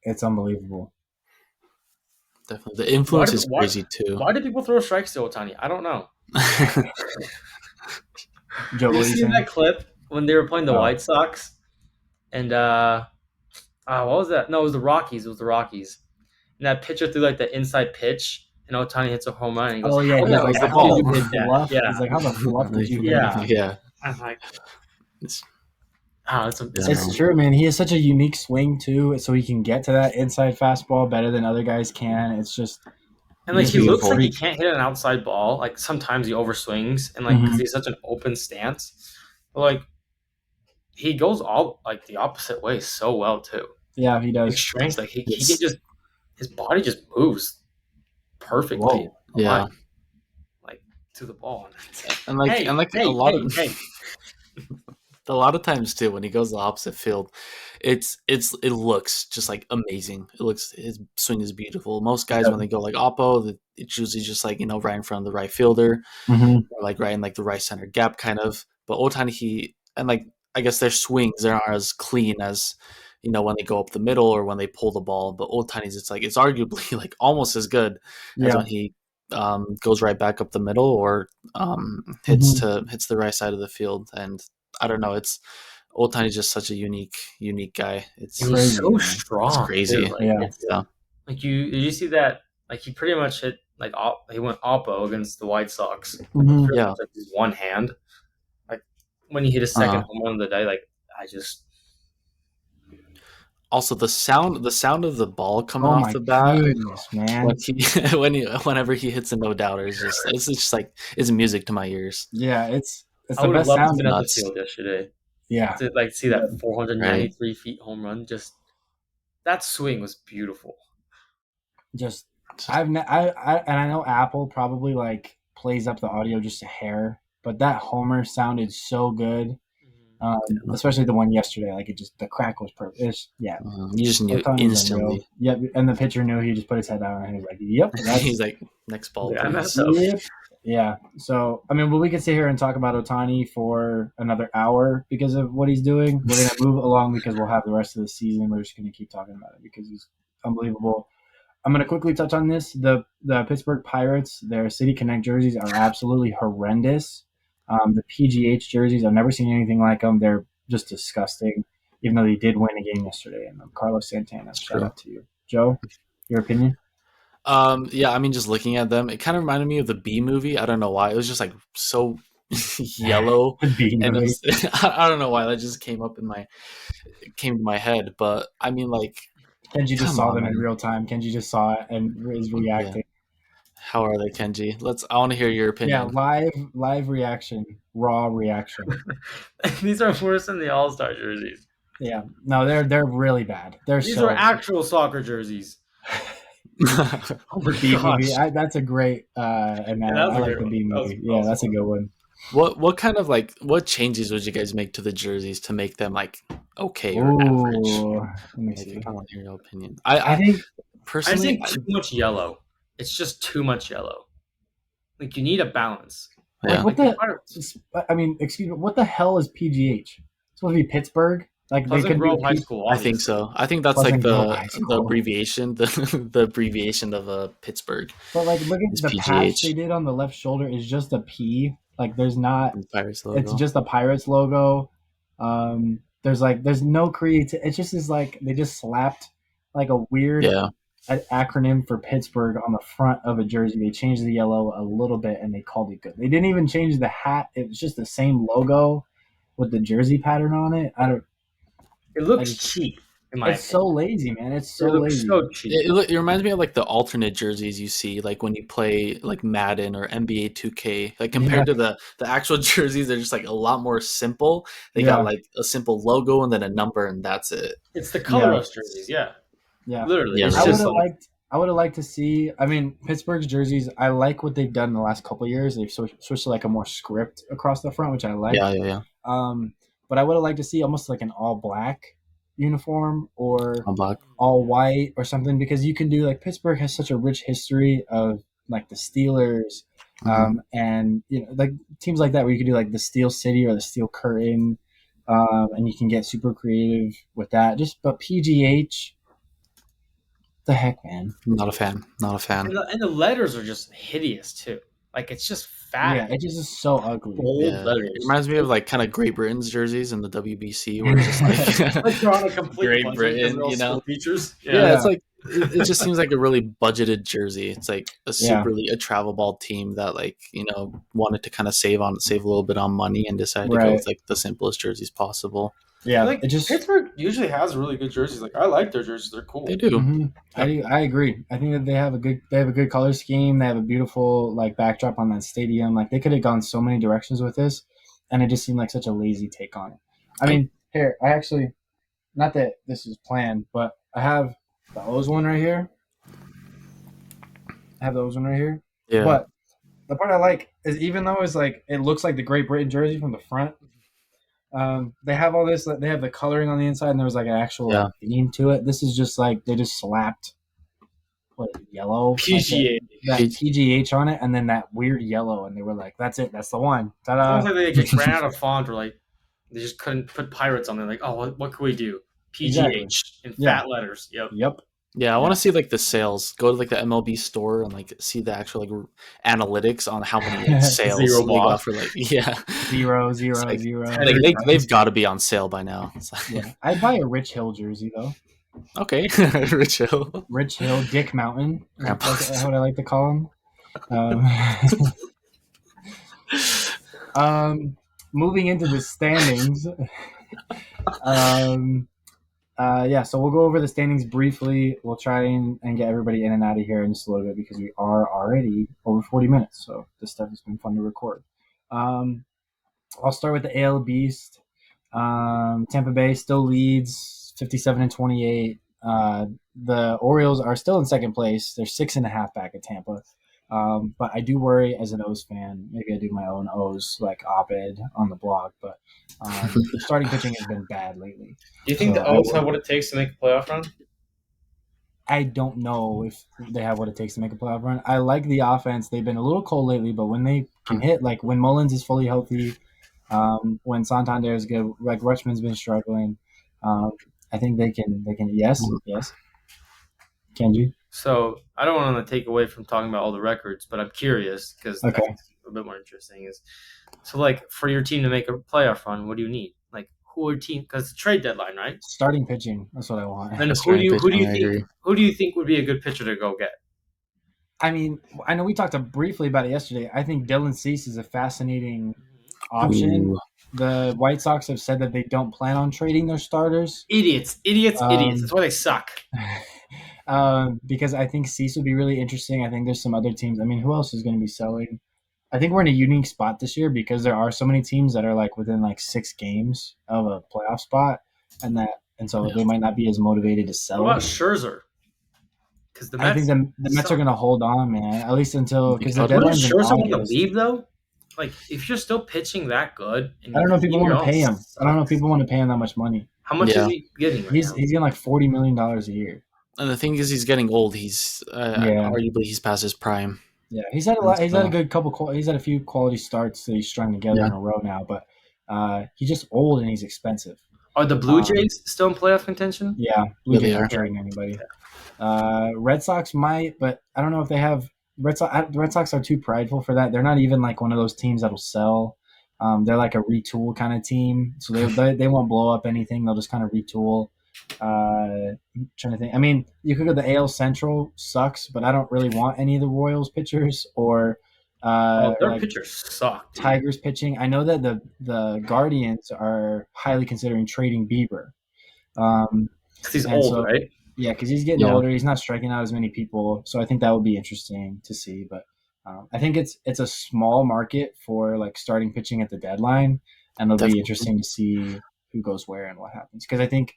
Speaker 1: It's unbelievable.
Speaker 2: Definitely. The influence is crazy too.
Speaker 3: Why do people throw strikes to Ohtani? I don't know.
Speaker 1: Joe,
Speaker 3: you seen that clip when they were playing the White Sox? And what was that? No, it was the Rockies. And that pitcher threw the inside pitch, and Ohtani hits a home run. And he goes,
Speaker 1: he's
Speaker 3: the ball.
Speaker 1: He's like, how the fluff did you hit that?
Speaker 2: Yeah.
Speaker 3: I'm like,
Speaker 1: it's true, man. He has such a unique swing too, so he can get to that inside fastball better than other guys can. It's just,
Speaker 3: and he looks like he can't hit an outside ball. Sometimes he overswings, and because he's such an open stance, but he goes all the opposite way so well too.
Speaker 1: Yeah, he does.
Speaker 3: His strength, he just his body just moves perfectly.
Speaker 2: Whoa. Yeah,
Speaker 3: to the ball,
Speaker 2: and a lot of times too, when he goes the opposite field, it looks just amazing. His swing is beautiful. Most guys when they go oppo, it's usually just right in front of the right fielder, or right in the right center gap kind of. But Ohtani, I guess their swings aren't as clean as when they go up the middle or when they pull the ball. But Otani's, it's arguably like almost as good as when he goes right back up the middle or hits the right side of the field. And I don't know, Otani's just such a unique guy.
Speaker 3: He was so strong.
Speaker 2: It's crazy.
Speaker 3: Like did you see that? Like he pretty much hit he went oppo against the White Sox.
Speaker 2: Yeah,
Speaker 3: like his one hand. Like when he hit his second home run of the day, like I just.
Speaker 2: Also, the sound of the ball coming off the bat,
Speaker 1: man.
Speaker 2: Whenever he hits a no doubter, it's just like it's music to my ears.
Speaker 1: Yeah, it's
Speaker 3: I would have loved to be at the field yesterday.
Speaker 1: Yeah,
Speaker 3: to see that 493 feet home run. Just that swing was beautiful.
Speaker 1: Just and I know Apple probably like plays up the audio just a hair, but that homer sounded so good. Especially the one yesterday, like the crack was perfect.
Speaker 2: You just knew instantly.
Speaker 1: Yep, and the pitcher knew. He just put his head down and he was like, "Yep."
Speaker 2: He's like, "Next ball."
Speaker 1: Yep. Yeah. So I mean, we could sit here and talk about Ohtani for another hour because of what he's doing. We're gonna move along because we'll have the rest of the season. We're just gonna keep talking about it because he's unbelievable. I'm gonna quickly touch on this. The Pittsburgh Pirates, their City Connect jerseys are absolutely horrendous. The PGH jerseys, I've never seen anything like them. They're just disgusting, even though they did win a game yesterday. And Carlos Santana, shout out to you. Joe, your opinion?
Speaker 2: Yeah, I mean, just looking at them, it kind of reminded me of the B movie. I don't know why. It was just like so yellow. And I don't know why that just came to my head. But I mean, like,
Speaker 1: Kenji just saw them in real time. Kenji just saw it and is reacting.
Speaker 2: Yeah. How are they, Kenji? I want to hear your opinion.
Speaker 1: Yeah, live reaction, raw reaction.
Speaker 3: These are worse than the All-Star jerseys.
Speaker 1: Yeah, no, they're really bad.
Speaker 3: These are actual soccer jerseys.
Speaker 1: The B movie, that's a great and I like the B movie. Yeah, that's a good one.
Speaker 2: What kind of what changes would you guys make to the jerseys to make them like okay or average?
Speaker 1: Let me see.
Speaker 2: I want to hear your opinion.
Speaker 1: I think
Speaker 3: personally, I think too much yellow. It's just too much yellow. Like you need a balance.
Speaker 2: Yeah.
Speaker 1: Like, excuse me. What the hell is PGH? It's supposed to be Pittsburgh. Like
Speaker 3: Pleasant
Speaker 1: they could
Speaker 3: Grove
Speaker 1: be
Speaker 3: High School.
Speaker 2: I think so. I think that's
Speaker 1: Pleasant
Speaker 2: the abbreviation, the abbreviation of Pittsburgh.
Speaker 1: But like, look at the patch they did on the left shoulder is just a P. Like there's not.
Speaker 2: Pirates logo.
Speaker 1: It's just a Pirates logo. There's no creativity. It just is like they just slapped like a weird acronym for Pittsburgh on the front of a jersey. They changed the yellow a little bit and they called it good. They didn't even change the hat. It was just the same logo with the jersey pattern on it.
Speaker 3: It looks cheap.
Speaker 1: It's so lazy, man. It's so lazy.
Speaker 3: So cheap.
Speaker 2: It reminds me of like the alternate jerseys you see like when you play like Madden or NBA 2K. Like compared to the actual jerseys, they're just like a lot more simple. They got like a simple logo and then a number and that's it.
Speaker 3: It's the colorless jerseys, yeah. Literally.
Speaker 2: Yeah,
Speaker 1: I would have liked to see. I mean, Pittsburgh's jerseys. I like what they've done in the last couple of years. They've switched to like a more script across the front, which I like.
Speaker 2: Yeah.
Speaker 1: But I would have liked to see almost like an all black uniform or
Speaker 2: all black,
Speaker 1: all white or something because you can do like Pittsburgh has such a rich history of like the Steelers, and like teams like that where you could do like the Steel City or the Steel Curtain, and you can get super creative with that. But PGH. The heck, man!
Speaker 2: Not a fan.
Speaker 3: And the letters are just hideous too. Like it's just fat.
Speaker 1: Yeah, it just is so ugly.
Speaker 2: It reminds me of like kind of Great Britain's jerseys in the WBC, where it's just
Speaker 3: like you're on a complete
Speaker 2: Great Britain,
Speaker 3: features.
Speaker 2: Yeah, it's like it just seems like a really budgeted jersey. It's like a travel ball team that wanted to kind of save a little bit on money and decided to go with like the simplest jerseys possible.
Speaker 1: Yeah,
Speaker 3: like Pittsburgh usually has really good jerseys. Like I like their jerseys; they're cool.
Speaker 2: They do.
Speaker 1: Mm-hmm. I agree. I think that they have a good color scheme. They have a beautiful like backdrop on that stadium. Like they could have gone so many directions with this, and it just seemed like such a lazy take on it. I mean, here I actually, not that this is planned, but I have the O's one right here.
Speaker 2: Yeah.
Speaker 1: But the part I like is even though it's like it looks like the Great Britain jersey from the front. They have all this. They have the coloring on the inside, and there was like an actual theme to it. This is just like they just slapped yellow
Speaker 3: PGH
Speaker 1: that PGH on it, and then that weird yellow, and they were like, "That's it. That's the one." Ta-da.
Speaker 3: Sounds like they just ran out of font, or like they just couldn't put Pirates on there. Like, oh, what can we do? PGH in
Speaker 1: Yeah.
Speaker 3: fat letters. Yep.
Speaker 1: Yep.
Speaker 2: Yeah, I want to see like the sales. Go to like the MLB store and like see the actual like analytics on how many like sales
Speaker 3: Zero
Speaker 2: they
Speaker 3: ball.
Speaker 2: got for like yeah.
Speaker 1: Zero,
Speaker 2: It's
Speaker 1: zero,
Speaker 2: like,
Speaker 1: zero.
Speaker 2: they've got to be on sale by now. It's like,
Speaker 1: Yeah, I'd buy a Rich Hill jersey though.
Speaker 2: okay, Rich Hill.
Speaker 1: Rich Hill, Dick Mountain,
Speaker 2: Grandpa.
Speaker 1: that's what I like to call him. Moving into the standings. Yeah, so we'll go over the standings briefly. We'll try and get everybody in and out of here in just a little bit because we are already over 40 minutes. So this stuff has been fun to record. I'll start with the AL Beast. Tampa Bay still leads 57-28. The Orioles are still in second place. They're 6.5 back at Tampa. But I do worry as an O's fan. Maybe I do my own O's like op-ed on the blog, but starting pitching has been bad lately.
Speaker 3: Do you think the O's have what it takes to make a playoff run?
Speaker 1: I don't know if they have what it takes to make a playoff run. I like the offense. They've been a little cold lately, but when they can hit, like when Mullins is fully healthy, when Santander is good, like Rutschman's been struggling. I think they can. Yes. Kenji.
Speaker 3: So I don't want to take away from talking about all the records, but I'm curious because
Speaker 1: Okay.
Speaker 3: that's a bit more interesting. Is so like for your team to make a playoff run, what do you need? Like who are team? Because it's the trade deadline, right?
Speaker 1: Starting pitching. That's what I want.
Speaker 3: And who do you think would be a good pitcher to go get?
Speaker 1: I mean, I know we talked briefly about it yesterday. I think Dylan Cease is a fascinating option.
Speaker 2: Ooh.
Speaker 1: The White Sox have said that they don't plan on trading their starters.
Speaker 3: Idiots. That's why they suck.
Speaker 1: Because I think Cease would be really interesting. I think there's some other teams. I mean, who else is going to be selling? I think we're in a unique spot this year because there are so many teams that are like within like 6 games of a playoff spot, and so they might not be as motivated to sell.
Speaker 3: What about Scherzer? Because
Speaker 1: I think the Mets are going to hold on, man, at least until because the deadline's in
Speaker 3: Scherzer want to
Speaker 1: August.
Speaker 3: leave though. Like if you're still pitching that good,
Speaker 1: I don't know if people want to pay him. I don't know if people want to pay him that much money.
Speaker 3: How much is he getting?
Speaker 1: He's getting like $40 million a year.
Speaker 2: And the thing is, he's getting old. He's arguably he's past his prime.
Speaker 1: Yeah, he's had a lot. He's had a good couple. He's had a few quality starts that he's strung together in a row now. But he's just old and he's expensive.
Speaker 3: Are the Blue Jays still in playoff contention?
Speaker 1: Yeah, Blue Jays aren't trading anybody. Red Sox might, but I don't know if they have. The Red Sox are too prideful for that. They're not even like one of those teams that'll sell. They're like a retool kind of team, so they won't blow up anything. They'll just kind of retool. I'm trying to think. I mean, you could go the AL Central sucks, but I don't really want any of the Royals pitchers or
Speaker 3: their
Speaker 1: like
Speaker 3: pitchers suck. Dude.
Speaker 1: Tigers pitching. I know that the Guardians are highly considering trading Bieber.
Speaker 3: Because he's old, right?
Speaker 1: Yeah, because he's getting older. He's not striking out as many people, so I think that would be interesting to see. But I think it's a small market for like starting pitching at the deadline, and it'll be interesting to see who goes where and what happens. Because I think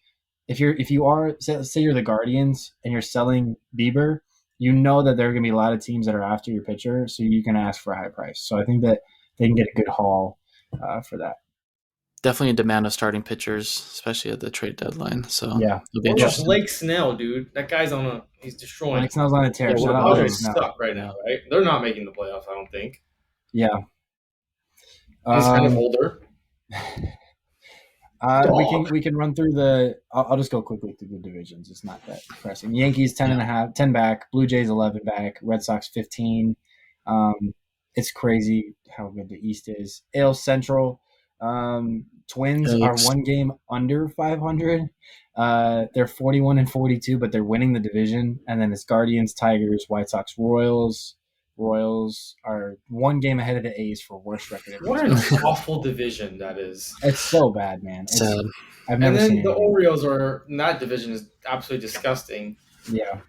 Speaker 1: if you are say you're the Guardians and you're selling Bieber, you know that there are going to be a lot of teams that are after your pitcher, so you can ask for a high price. So I think that they can get a good haul for that.
Speaker 2: Definitely a demand of starting pitchers, especially at the trade deadline. So
Speaker 1: yeah,
Speaker 2: it'll be interesting.
Speaker 3: Blake Snell, dude, that guy's he's destroying.
Speaker 1: Blake Snell's on a tear.
Speaker 3: They're stuck right now, right? They're not making the playoffs, I don't think.
Speaker 1: Yeah,
Speaker 3: he's kind of older.
Speaker 1: We can run through the. I'll just go quickly through the divisions. It's not that pressing. Yankees 10 back. Blue Jays 11 back. Red Sox 15. It's crazy how good the East is. AL Central. Twins are 1 game under 500. They're 41-42, but they're winning the division. And then it's Guardians, Tigers, White Sox, Royals. Royals are 1 game ahead of the A's for worst record.
Speaker 3: What an awful division that is.
Speaker 1: It's so bad, man. I've never
Speaker 3: seen it.
Speaker 1: And then
Speaker 3: the Orioles are in that division is absolutely disgusting.
Speaker 1: Yeah.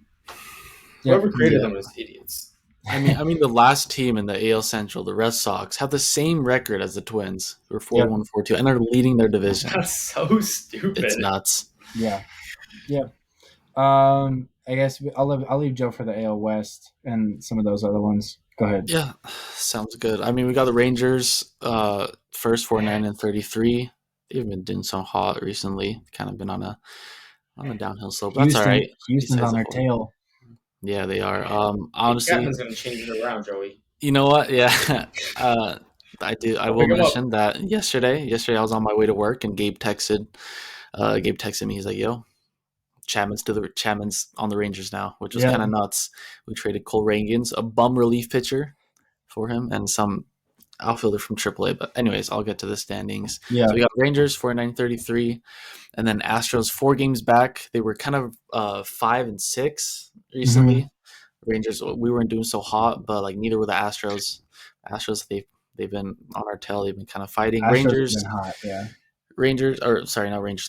Speaker 3: Whoever created them is idiots.
Speaker 2: I mean, the last team in the AL Central, the Red Sox, have the same record as the Twins, who are 41-42, and they're leading their division.
Speaker 3: That's so stupid.
Speaker 2: It's nuts.
Speaker 1: Yeah. I guess I'll leave Joe for the AL West and some of those other ones. Go ahead.
Speaker 2: Yeah, sounds good. I mean, we got the Rangers first 49-33. They've been doing so hot recently. Kind of been on a downhill slope. That's all right.
Speaker 1: Houston's on their tail.
Speaker 2: Yeah, they are. Honestly,
Speaker 3: Captain's going to change it around, Joey.
Speaker 2: You know what? Yeah, I will mention that yesterday I was on my way to work and Gabe texted Gabe texted me. He's like, "Yo, Chapman's on the Rangers now," which was
Speaker 1: Yeah.
Speaker 2: kind of nuts. We traded Cole Rangans, a bum relief pitcher, for him, and some outfielder from AAA. But anyways, I'll get to the standings.
Speaker 1: Yeah.
Speaker 2: So we got Rangers 49-33, and then Astros 4 games back. They were kind of 5-6 recently. Rangers, we weren't doing so hot, but like neither were the Astros. Astros, they've been on our tail. They've been kind of fighting.
Speaker 1: Astros
Speaker 2: Rangers,
Speaker 1: have been hot, yeah.
Speaker 2: Rangers.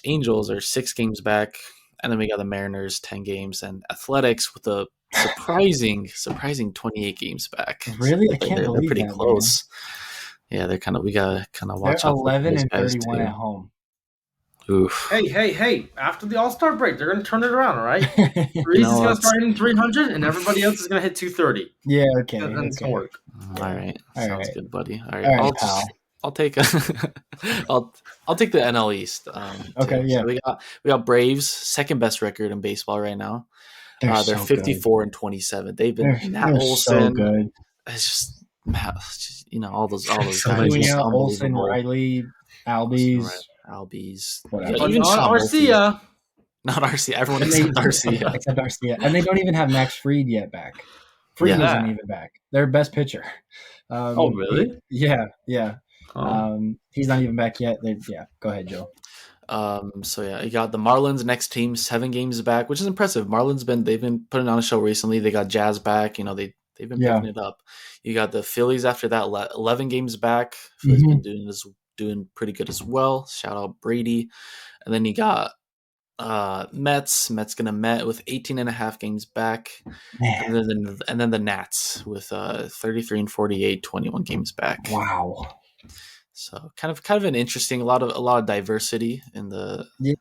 Speaker 2: Angels are 6 games back, and then we got the Mariners 10 games, and Athletics with a surprising 28 games back.
Speaker 1: Really,
Speaker 2: So
Speaker 1: I can't
Speaker 2: they're
Speaker 1: believe
Speaker 2: pretty
Speaker 1: that,
Speaker 2: close. Man. Yeah, we gotta kind of watch
Speaker 1: They're
Speaker 2: out.
Speaker 1: 11-31 at home.
Speaker 2: Oof.
Speaker 3: Hey! After the All-Star break, they're going to turn it around, all right? Reese is going to start hitting 300, and everybody else is going to hit 230.
Speaker 1: Yeah, okay.
Speaker 3: That's going to work.
Speaker 2: All right, sounds good, buddy. All right,
Speaker 1: All right, pal.
Speaker 2: I'll take I'll take the NL East.
Speaker 1: Okay, yeah.
Speaker 2: So we got Braves, second best record in baseball right now.
Speaker 1: They're
Speaker 2: They're
Speaker 1: so
Speaker 2: 54-27. They've been Matt
Speaker 1: they're
Speaker 2: Olson.
Speaker 1: so good.
Speaker 2: It's just all those guys.
Speaker 1: Acuna, Olson, Riley, Albies.
Speaker 2: Even
Speaker 3: not Arcia.
Speaker 2: Not Arcia. Everyone except Arcia.
Speaker 1: Except Arcia. And they don't even have Max Fried yet back. Fried isn't even back. Their best pitcher.
Speaker 3: Oh, really?
Speaker 1: Yeah.
Speaker 3: Oh.
Speaker 1: He's not even back yet. Go ahead, Joe.
Speaker 2: So yeah, you got the Marlins next team, 7 games back, which is impressive. They've been putting on a show recently. They got Jazz back. They've been picking it up. You got the Phillies after that, 11 games back. Phillies been doing pretty good as well. Shout out Brady. And then you got Mets gonna Met with 18.5 games back. And then the Nats with 33-48, 21 games back.
Speaker 1: Wow.
Speaker 2: So kind of an interesting, a lot of diversity in the.
Speaker 1: Yeah,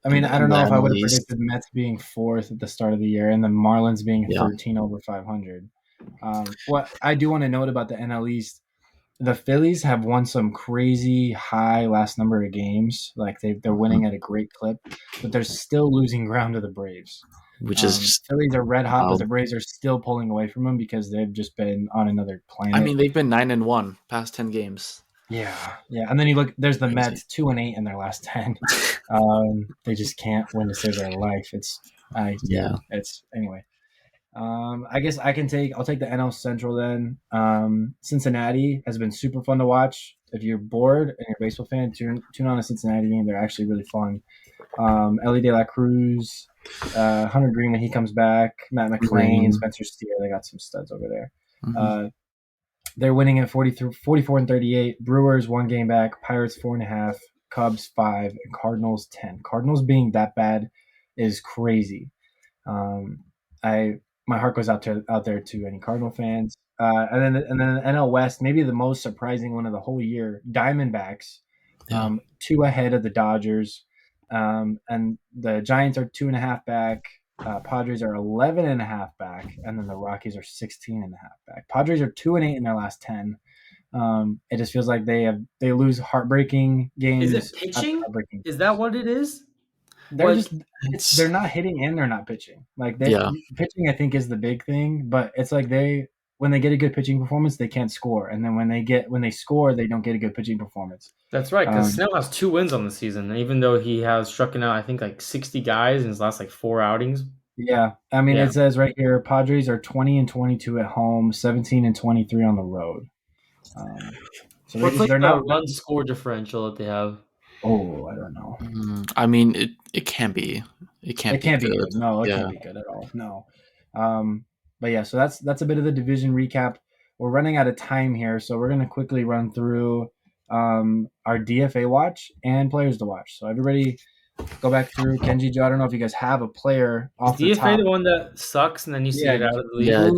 Speaker 1: I mean, I don't know if I would have predicted Mets being 4th at the start of the year and the Marlins being 13 over 500. What I do want to note about the NL East, the Phillies have won some crazy high last number of games. Like they're winning at a great clip, but they're still losing ground to the Braves.
Speaker 2: Which is just,
Speaker 1: Phillies are red hot, but the Braves are still pulling away from them because they've just been on another planet.
Speaker 2: I mean, they've been 9-1 past 10 games.
Speaker 1: Yeah, and then you look. There's the Mets, 2-8 in their last 10. They just can't win to save their life. It's anyway. I guess I'll take the NL Central then. Cincinnati has been super fun to watch. If you're bored and you're a baseball fan, tune on a Cincinnati game. They're actually really fun. Ellie De La Cruz, Hunter Green when he comes back, Matt McClain, Spencer Steer. They got some studs over there.
Speaker 2: Mm-hmm.
Speaker 1: They're winning at 44-38. Brewers 1 game back. Pirates 4.5. Cubs 5. And Cardinals 10. Cardinals being that bad is crazy. My heart goes out there to any Cardinal fans. And then the NL West, maybe the most surprising one of the whole year. Diamondbacks, 2 ahead of the Dodgers, and the Giants are 2.5 back. Padres are 11.5 back, and then the Rockies are 16.5 back. Padres are 2-8 in their last 10. It just feels like they lose heartbreaking games.
Speaker 3: Is it pitching? Is that what it is?
Speaker 1: They're not hitting and they're not pitching. Like pitching, I think, is the big thing. But it's like when they get a good pitching performance, they can't score, and then when they score, they don't get a good pitching performance.
Speaker 3: That's right, because Snell has 2 wins on the season, and even though he has struck out, I think, like 60 guys in his last 4 outings.
Speaker 1: Yeah, I mean, it says right here, Padres are 20-22 at home, 17-23 on the road.
Speaker 3: So they're not run score differential that they have.
Speaker 1: Oh, I don't know.
Speaker 2: I mean, it can't be. It can't be good.
Speaker 1: No, it can't be good at all. No. But yeah, so that's a bit of the division recap. We're running out of time here, so we're gonna quickly run through our DFA watch and players to watch. So everybody, go back through. Kenji, Joe, I don't know if you guys have a player off the top.
Speaker 3: DFA the one that sucks, and then you see it out of the league.
Speaker 2: Yeah,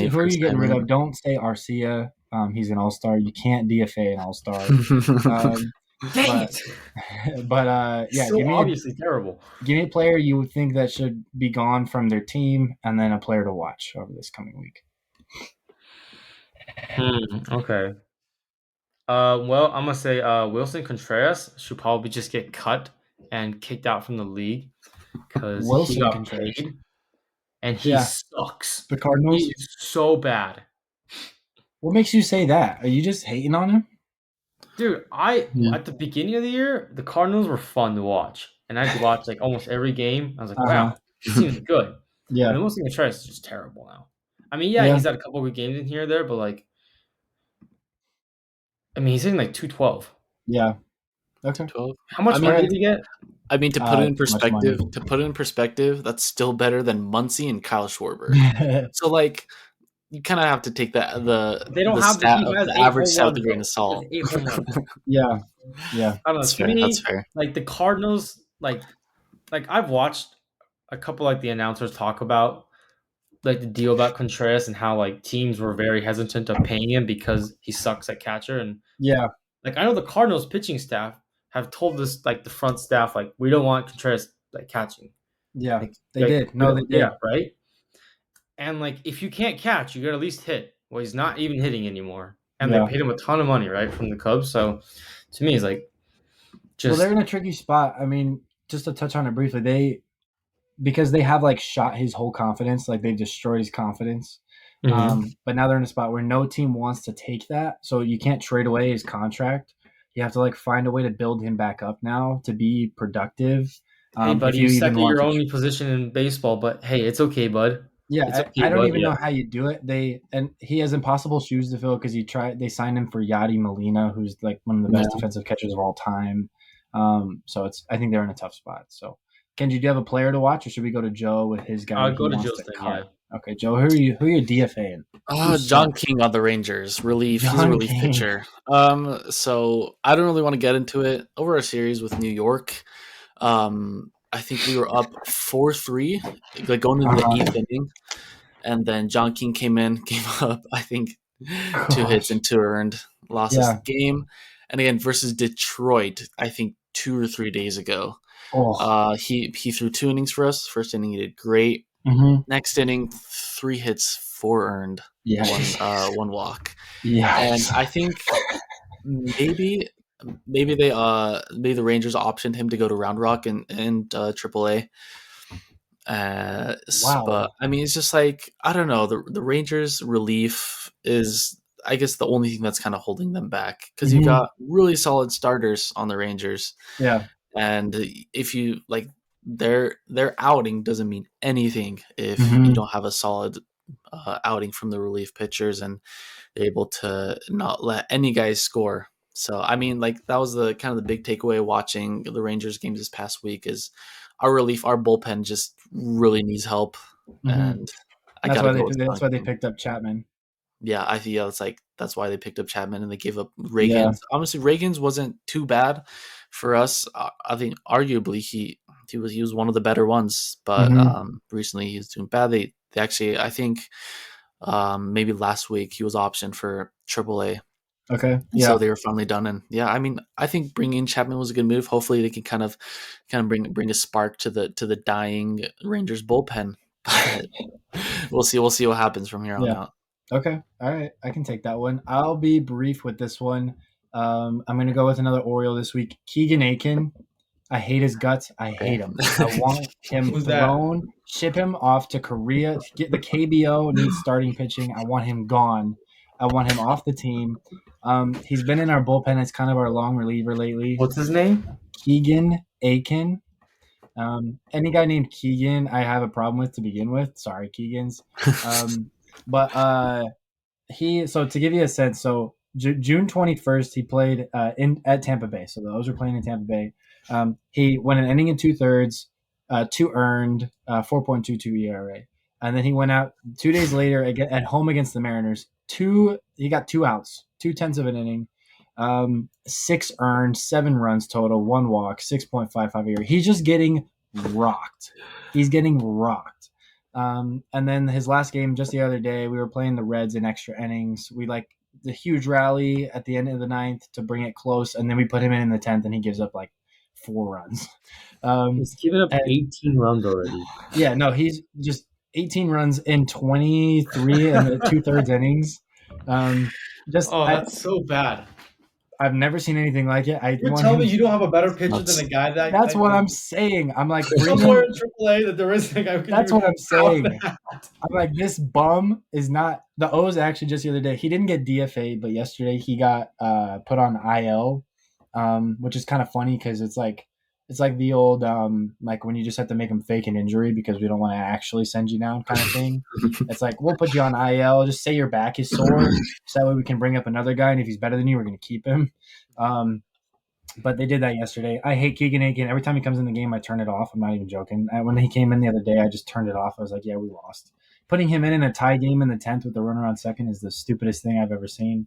Speaker 1: who are you getting rid of? Don't say Arcia. He's an all-star. You can't DFA an all-star.
Speaker 3: Dang it!
Speaker 1: But
Speaker 3: so obviously terrible.
Speaker 1: Give me a player you would think that should be gone from their team, and then a player to watch over this coming week.
Speaker 3: Okay. Well, I'm gonna say Wilson Contreras should probably just get cut and kicked out from the league because he got paid, and he sucks.
Speaker 1: The Cardinals,
Speaker 3: he is so bad.
Speaker 1: What makes you say that? Are you just hating on him?
Speaker 3: Dude, at the beginning of the year, the Cardinals were fun to watch. and I'd watch like almost every game. I was like,
Speaker 1: Uh-huh.
Speaker 3: wow, he seems good.
Speaker 1: Yeah.
Speaker 3: And the Willson Contreras is just terrible now. I mean,
Speaker 1: Yeah.
Speaker 3: he's had a couple good games in here or there, but like, I mean, he's hitting like 212.
Speaker 1: Yeah. Okay.
Speaker 2: 12.
Speaker 3: How much money did he get?
Speaker 2: I mean, to put it in
Speaker 1: Too much money.
Speaker 2: perspective, that's still better than Muncy and Kyle Schwarber. So like, you kind of have to take that
Speaker 3: They don't
Speaker 2: the
Speaker 3: have
Speaker 2: stat
Speaker 3: he
Speaker 2: of
Speaker 3: has
Speaker 2: the
Speaker 3: 8
Speaker 2: average
Speaker 3: home
Speaker 2: stat with
Speaker 3: runs,
Speaker 2: a grain
Speaker 3: bro.
Speaker 2: of salt.
Speaker 3: He has 8 home runs.
Speaker 1: Yeah.
Speaker 3: I don't know.
Speaker 2: That's
Speaker 3: To
Speaker 2: fair.
Speaker 3: me,
Speaker 2: That's fair.
Speaker 3: like the Cardinals, like I've watched a couple like the announcers talk about like the deal about Contreras and how like teams were very hesitant of paying him because he sucks at catcher. And
Speaker 1: Yeah.
Speaker 3: like I know the Cardinals pitching staff have told this like the front staff like we don't want Contreras like catching.
Speaker 1: Yeah.
Speaker 3: Like,
Speaker 1: They did. No, they did.
Speaker 3: Yeah, right. And like if you can't catch, you got to at least hit. Well, he's not even hitting anymore, and they paid him a ton of money, right, from the Cubs. So to me, it's like just
Speaker 1: well, they're in a tricky spot. I mean, just to touch on it briefly, because they have like shot his whole confidence, like they've destroyed his confidence. But now they're in a spot where no team wants to take that, so you can't trade away his contract. You have to like find a way to build him back up now to be productive.
Speaker 3: Hey, buddy, you suck at your only position in baseball, but hey, it's okay, bud.
Speaker 1: Yeah, I don't even know how you do it. He has impossible shoes to fill because they signed him for Yadi Molina, who's like one of the best defensive catchers of all time. So I think they're in a tough spot. So, Kenji, do you have a player to watch, or should we go to Joe with his guy?
Speaker 3: I'll go to Joe's thing. Yeah.
Speaker 1: Okay, Joe, who are you DFAing?
Speaker 2: John King on the Rangers. Relief. He's a relief pitcher. So I don't really want to get into it. Over a series with New York, I think we were up 4-3, like going into the 8th inning, and then John King came in, gave up, I think, 2 hits and 2 earned, lost his game. And again, versus Detroit, I think 2 or 3 days ago. He threw 2 innings for us. First inning, he did great. Next inning, 3 hits, 4 earned, 1 walk. And I think maybe the Rangers optioned him to go to Round Rock and AAA. But I mean, it's just like, I don't know. The Rangers relief is, I guess, the only thing that's kind of holding them back because you've got really solid starters on the Rangers.
Speaker 1: Yeah,
Speaker 2: and if you like their outing doesn't mean anything if you don't have a solid outing from the relief pitchers and they're able to not let any guys score. So, I mean, like that was the kind of the big takeaway watching the Rangers games this past week is our bullpen just really needs help. And
Speaker 1: that's why they picked up Chapman.
Speaker 2: Yeah, I think that's why they picked up Chapman and they gave up Reagans. Yeah. Honestly, Reagans wasn't too bad for us. I think arguably he was one of the better ones, but recently he was doing bad. They actually, I think maybe last week he was optioned for AAA.
Speaker 1: Okay.
Speaker 2: Yeah. So they were finally done, and I mean, I think bringing in Chapman was a good move. Hopefully, they can kind of bring a spark to the dying Rangers bullpen. But we'll see what happens from here on out.
Speaker 1: Okay. All right. I can take that one. I'll be brief with this one. I'm going to go with another Oriole this week. Keegan Aiken. I hate his guts. I hate him. I want him thrown, ship him off to Korea. Get the KBO needs starting pitching. I want him gone. I want him off the team. He's been in our bullpen as kind of our long reliever lately.
Speaker 3: What's his name?
Speaker 1: Keegan Aiken. Any guy named Keegan, I have a problem with to begin with. Sorry, Keegans. But so to give you a sense, so June 21st, he played at Tampa Bay. So those were playing in Tampa Bay. He went an inning and 2/3, 2 earned, 4.22 ERA. And then he went out 2 days later at home against the Mariners. He got 2 outs, 2/10 of an inning, 6 earned, 7 runs total, 1 walk, 6.55 ERA. He's just getting rocked. He's getting rocked. And then his last game just the other day, we were playing the Reds in extra innings. We like the huge rally at the end of the 9th to bring it close, and then we put him in the 10th, and he gives up like 4 runs.
Speaker 3: He's given up 18 runs already.
Speaker 1: Yeah, no, he's just 18 runs in 23 and 2/3 innings.
Speaker 3: That's so bad.
Speaker 1: I've never seen anything like it.
Speaker 3: You're telling me you don't have a better pitcher than a guy that.
Speaker 1: That's what I'm saying. I'm like,
Speaker 3: somewhere in AAA that there is a guy who can.
Speaker 1: That's what I'm saying. I'm like, this bum is not. The O's actually just the other day. He didn't get DFA'd, but yesterday he got put on IL, which is kind of funny because it's like It's like the old like when you just have to make them fake an injury because we don't want to actually send you down kind of thing. It's like we'll put you on IL. Just say your back is sore, so that way we can bring up another guy, and if he's better than you, we're going to keep him. But they did that yesterday. I hate Keegan Aiken. Every time he comes in the game, I turn it off. I'm not even joking. When he came in the other day, I just turned it off. I was like, yeah, we lost. Putting him in a tie game in the 10th with the runner on second is the stupidest thing I've ever seen.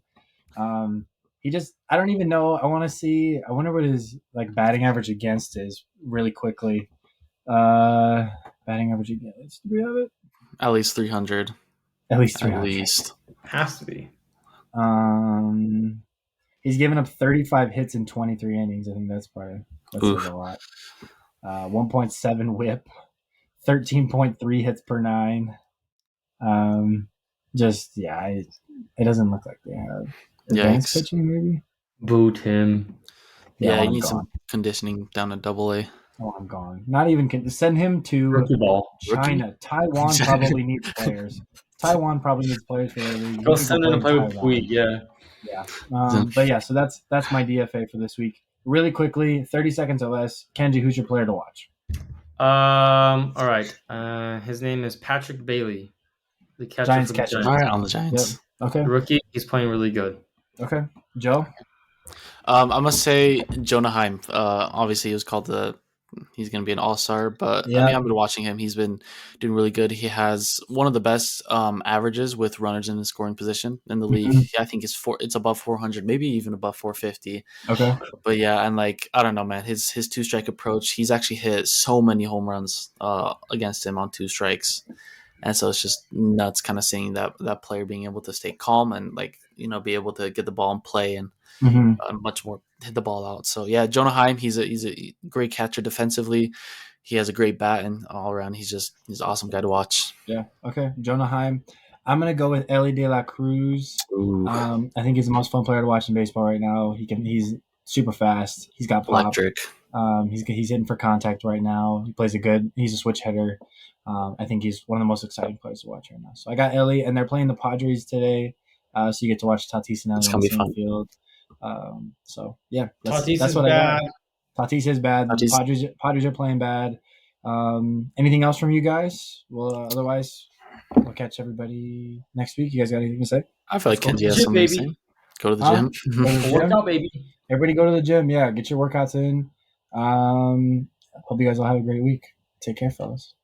Speaker 1: I don't even know. I wonder what his like batting average against is really quickly. Batting average against. Do we have it?
Speaker 2: At least 300.
Speaker 1: At least 300.
Speaker 2: At least.
Speaker 3: Has to be.
Speaker 1: He's given up 35 hits in 23 innings. I think that's says a lot. 1.7 whip, 13.3 hits per 9. It doesn't look like they have advanced pitching. Maybe
Speaker 3: boot him.
Speaker 2: Yeah, he needs some conditioning down at AA.
Speaker 1: Oh, I'm gone. Not even send him to
Speaker 3: Rookie ball.
Speaker 1: China.
Speaker 2: Rookie?
Speaker 1: Taiwan probably needs players. Taiwan probably needs players for their league.
Speaker 3: Go send him to play with Puig, yeah.
Speaker 1: But yeah, so that's my DFA for this week. Really quickly, 30 seconds or less. Kenji, who's your player to watch?
Speaker 3: All right. His name is Patrick Bailey, the catcher
Speaker 1: Giants
Speaker 3: for the
Speaker 1: catcher.
Speaker 3: Giants.
Speaker 2: All right, on the Giants.
Speaker 1: Yep. Okay.
Speaker 3: The rookie, he's playing really good.
Speaker 1: Okay. Joe?
Speaker 2: I must say Jonah Heim. Obviously, he was called he's going to be an all-star, but I mean, I've been watching him. He's been doing really good. He has one of the best averages with runners in the scoring position in the league. Mm-hmm. I think it's above 400, maybe even above 450.
Speaker 1: Okay.
Speaker 2: But yeah, and like, I don't know, man, his two-strike approach, he's actually hit so many home runs against him on 2 strikes. And so it's just nuts kind of seeing that player being able to stay calm and like, be able to get the ball in play and much more hit the ball out. So yeah, Jonah Heim, he's a great catcher defensively. He has a great bat and all around. He's an awesome guy to watch.
Speaker 1: Yeah. Okay. Jonah Heim. I'm gonna go with Ellie De La Cruz. I think he's the most fun player to watch in baseball right now. He's super fast. He's got pop.
Speaker 2: Electric.
Speaker 1: He's hitting for contact right now. He's a switch hitter. I think he's one of the most exciting players to watch right now. So I got Ellie, and they're playing the Padres today. So you get to watch Tatis and Ellie on the same field. So yeah, that's what I got. Tatis is bad. Padres are playing bad. Anything else from you guys? Well, otherwise, we'll catch everybody next week. You guys got anything to say?
Speaker 2: I feel like Kenji has something to say. Go to the gym.
Speaker 1: Go to the gym.
Speaker 3: Workout, baby.
Speaker 1: Everybody go to the gym. Yeah, get your workouts in. Hope you guys all have a great week. Take care, fellas.